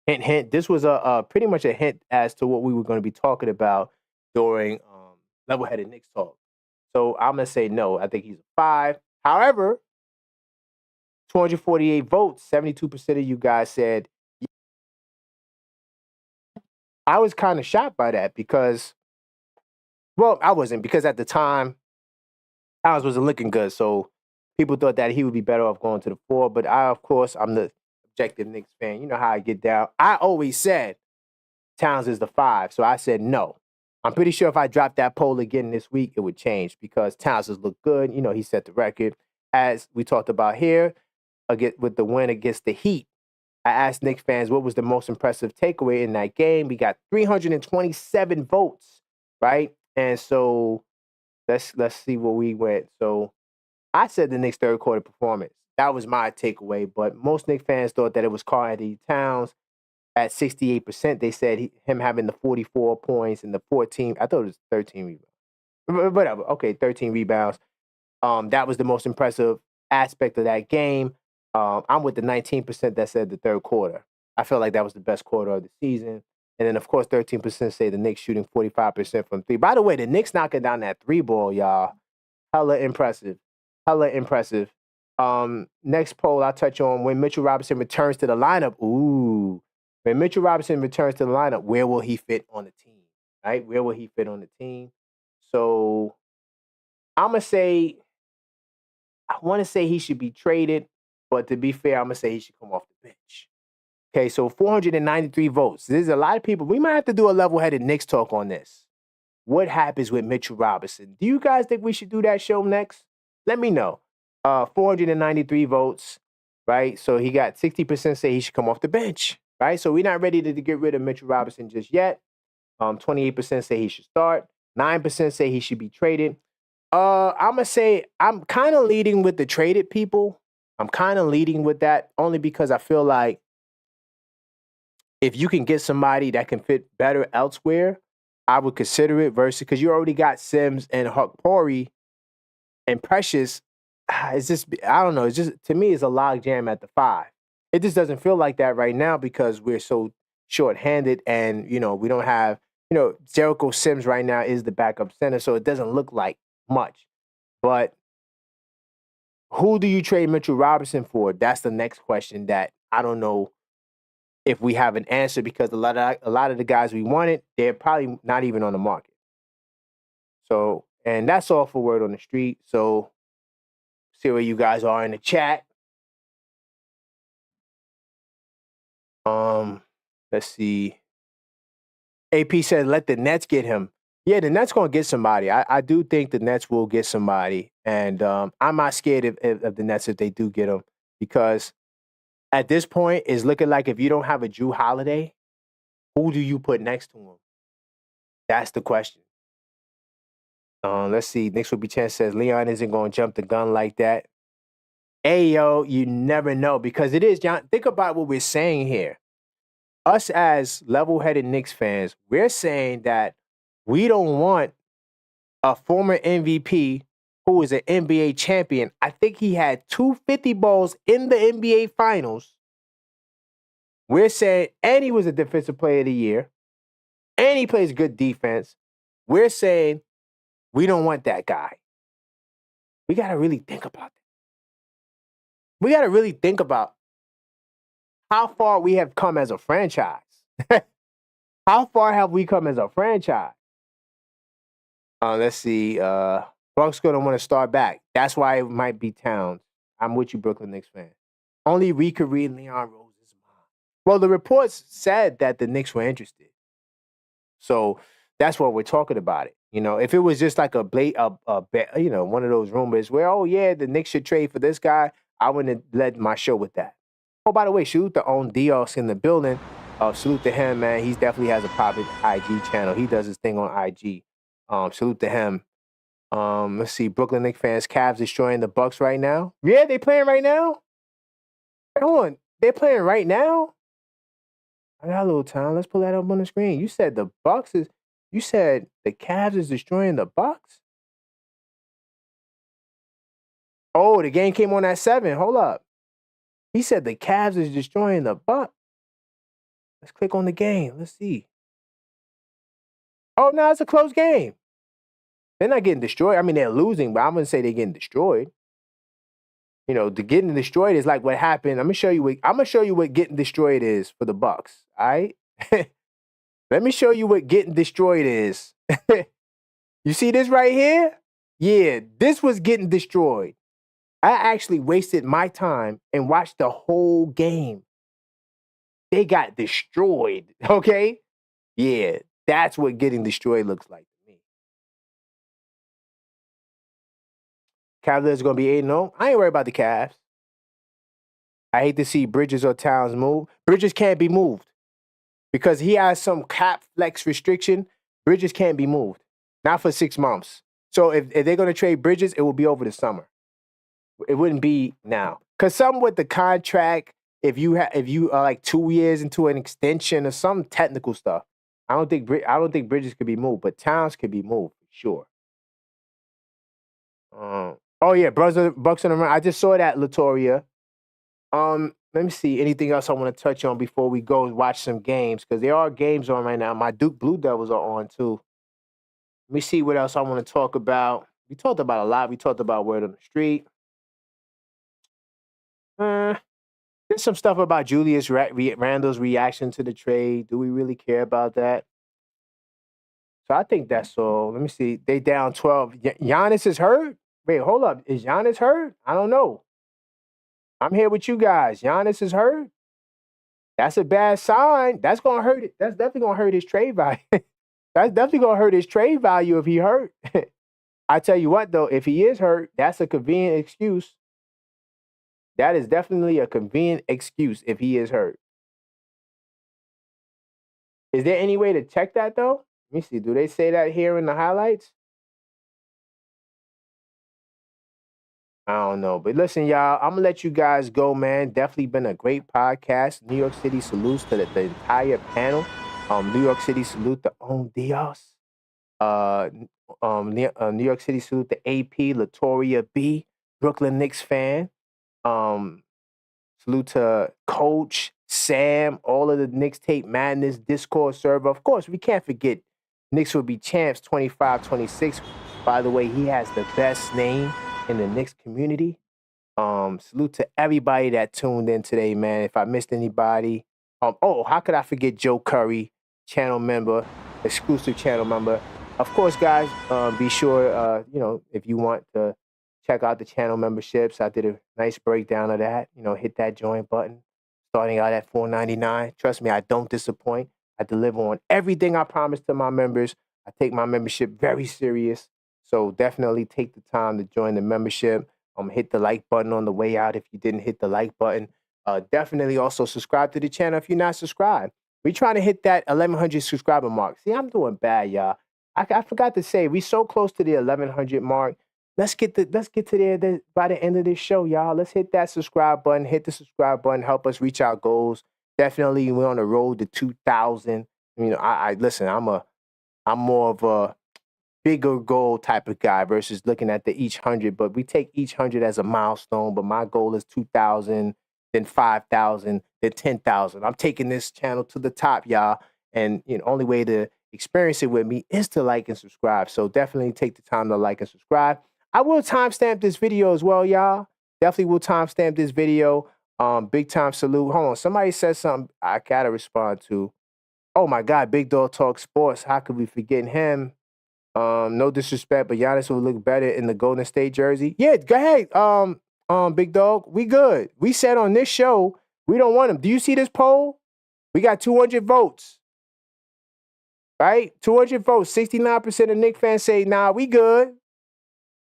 Hint, hint. This was a pretty much a hint as to what we were going to be talking about during level-headed Knicks talk. So I'm going to say no. I think he's a 5. However, 248 votes, 72% of you guys said. I was kind of shocked by that because, well, I wasn't, because at the time, Towns wasn't looking good. So people thought that he would be better off going to the 4. But of course, I'm the objective Knicks fan. You know how I get down. I always said Towns is the 5. So I said no. I'm pretty sure if I dropped that poll again this week, it would change because Towns has looked good. He set the record. As we talked about here, with the win against the Heat. I asked Knicks fans what was the most impressive takeaway in that game. We got 327 votes, right? And so let's see where we went. So I said the Knicks third quarter performance. That was my takeaway. But most Knicks fans thought that it was Karl-Anthony Towns at 68%. They said him having the 44 points and the 14. I thought it was 13 rebounds. Whatever. Okay, 13 rebounds. That was the most impressive aspect of that game. I'm with the 19% that said the third quarter. I felt like that was the best quarter of the season. And then, of course, 13% say the Knicks shooting 45% from 3. By the way, the Knicks knocking down that 3 ball, y'all. Hella impressive. Hella impressive. Next poll I'll touch on, when Mitchell Robinson returns to the lineup. Ooh. When Mitchell Robinson returns to the lineup, where will he fit on the team? Right? Where will he fit on the team? So I'm going to say, I want to say he should be traded. But to be fair, I'm going to say he should come off the bench. Okay, so 493 votes. There's a lot of people. We might have to do a level-headed Knicks talk on this. What happens with Mitchell Robinson? Do you guys think we should do that show next? Let me know. 493 votes, right? So he got 60% say he should come off the bench. right? So we're not ready to get rid of Mitchell Robinson just yet. 28% say he should start. 9% say he should be traded. I'm gonna say I'm kind of leading with the traded people. I'm kind of leading with that only because I feel like if you can get somebody that can fit better elsewhere, I would consider it versus because you already got Sims and Hukporti and Precious. It's just I don't know. It's just to me it's a log jam at the 5. It just doesn't feel like that right now because we're so short-handed and we don't have Jericho Sims right now is the backup center, so it doesn't look like much. But who do you trade Mitchell Robinson for? That's the next question that I don't know if we have an answer because a lot of the guys we wanted, they're probably not even on the market. So, and that's all for word on the street. So, see where you guys are in the chat. Let's see. AP said, let the Nets get him. Yeah, the Nets going to get somebody. I do think the Nets will get somebody. And I'm not scared of the Nets if they do get him because at this point, it's looking like if you don't have a Jrue Holiday, who do you put next to him? That's the question. Let's see. Knicks will be chance says Leon isn't going to jump the gun like that. Hey, yo, you never know because it is, John. Think about what we're saying here. Us as level-headed Knicks fans, we're saying that we don't want a former MVP who is an NBA champion. I think he had 250 balls in the NBA Finals. We're saying, and he was a defensive player of the year, and he plays good defense. We're saying we don't want that guy. We got to really think about that. We got to really think about how far we have come as a franchise. How far have we come as a franchise? Let's see. Bucks going to want to start back. That's why it might be Towns. I'm with you, Brooklyn Knicks fan. Only we could read Leon Rose's mind. Well, the reports said that the Knicks were interested. So that's what we're talking about it. If it was just like one of those rumors where, oh, yeah, the Knicks should trade for this guy, I wouldn't have led my show with that. Oh, by the way, salute to Own Dios in the building. Salute to him, man. He definitely has a private IG channel. He does his thing on IG. Salute to him. Let's see. Brooklyn Knicks fans, Cavs destroying the Bucks right now. Yeah, they playing right now? Hold on. They're playing right now? I got a little time. Let's pull that up on the screen. You said the Cavs is destroying the Bucks? Oh, the game came on at 7. Hold up. He said the Cavs is destroying the Bucks. Let's click on the game. Let's see. Oh, no, it's a close game. They're not getting destroyed. I mean, they're losing, but I'm going to say they're getting destroyed. The getting destroyed is like what happened. I'm gonna show you what getting destroyed is for the Bucks. All right. Let me show you what getting destroyed is. You see this right here? Yeah, this was getting destroyed. I actually wasted my time and watched the whole game. They got destroyed. Okay. Yeah, that's what getting destroyed looks like to me. Cavaliers are going to be 8-0. I ain't worried about the Cavs. I hate to see Bridges or Towns move. Bridges can't be moved because he has some cap flex restriction. Bridges can't be moved. Not for 6 months. So if they're going to trade Bridges, it will be over the summer. It wouldn't be now. Because some with the contract, if you are like 2 years into an extension or some technical stuff, I don't think Bridges could be moved, but Towns could be moved for sure. Oh yeah, Bucks on the run. I just saw that, Latoria. Let me see. Anything else I want to touch on before we go and watch some games? Because there are games on right now. My Duke Blue Devils are on too. Let me see what else I want to talk about. We talked about a lot. We talked about word on the street. There's some stuff about Julius Randle's reaction to the trade. Do we really care about that? So I think that's all. Let me see. They down 12. Giannis is hurt? Wait, hold up. Is Giannis hurt? I don't know. I'm here with you guys. Giannis is hurt? That's a bad sign. That's going to hurt it. That's definitely going to hurt his trade value. That's definitely going to hurt his trade value if he hurt. I tell you what, though, if he is hurt, that's a convenient excuse. That is definitely a convenient excuse if he is hurt. Is there any way to check that though? Let me see. Do they say that here in the highlights? I don't know. But listen, y'all, I'm gonna let you guys go, man. Definitely been a great podcast. New York City salutes to the entire panel. New York City salute to On Dios. New York City salute to AP, Latoria B, Brooklyn Knicks fan. Salute to Coach, Sam, all of the Knicks Tape Madness Discord server. Of course, we can't forget Knicks will be champs 25-26. By the way, he has the best name in the Knicks community. Salute to everybody that tuned in today, man. If I missed anybody, how could I forget Joe Curry, channel member, exclusive channel member. Of course, guys, be sure, if you want to check out the channel memberships. I did a nice breakdown of that. Hit that join button. Starting out at $4.99. Trust me, I don't disappoint. I deliver on everything I promise to my members. I take my membership very serious. So definitely take the time to join the membership. Hit the like button on the way out if you didn't hit the like button. Definitely also subscribe to the channel if you're not subscribed. We're trying to hit that 1,100 subscriber mark. See, I'm doing bad, y'all. I forgot to say, we're so close to the 1,100 mark. Let's get to there by the end of this show, y'all. Let's hit that subscribe button. Hit the subscribe button. Help us reach our goals. Definitely, we're on the road to 2,000. Listen. I'm more of a bigger goal type of guy versus looking at the each 100. But we take each 100 as a milestone. But my goal is 2,000, then 5,000, then 10,000. I'm taking this channel to the top, y'all. And only way to experience it with me is to like and subscribe. So definitely take the time to like and subscribe. I will timestamp this video as well, y'all. Definitely will timestamp this video. Big time salute. Hold on. Somebody said something I gotta respond to. Oh my God, Big Dog Talk Sports. How could we forget him? No disrespect, but Giannis will look better in the Golden State jersey. Yeah, go ahead. Big Dog. We good. We said on this show we don't want him. Do you see this poll? We got 200 votes. Right? 200 votes. 69% of Knicks fans say, nah, we good.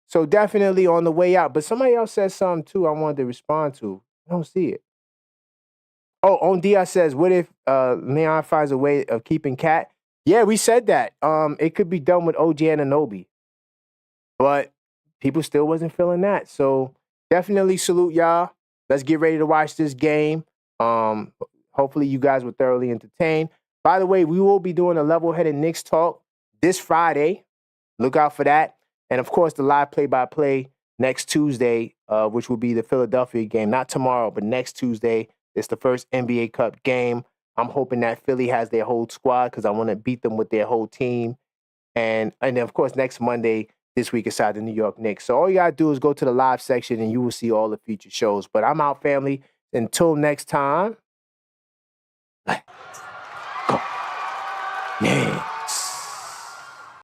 So definitely on the way out. But somebody else said something too I wanted to respond to. I don't see it. Oh, On Diaz says, what if Leon finds a way of keeping Cat? Yeah, we said that. It could be done with OG Anunoby. But people still wasn't feeling that. So definitely salute y'all. Let's get ready to watch this game. Hopefully you guys were thoroughly entertained. By the way, we will be doing a level-headed Knicks talk this Friday. Look out for that. And, of course, the live play-by-play next Tuesday, which will be the Philadelphia game. Not tomorrow, but next Tuesday. It's the first NBA Cup game. I'm hoping that Philly has their whole squad because I want to beat them with their whole team. And then, of course, next Monday, this week aside the New York Knicks. So all you got to do is go to the live section and you will see all the future shows. But I'm out, family. Until next time. Go. Yeah.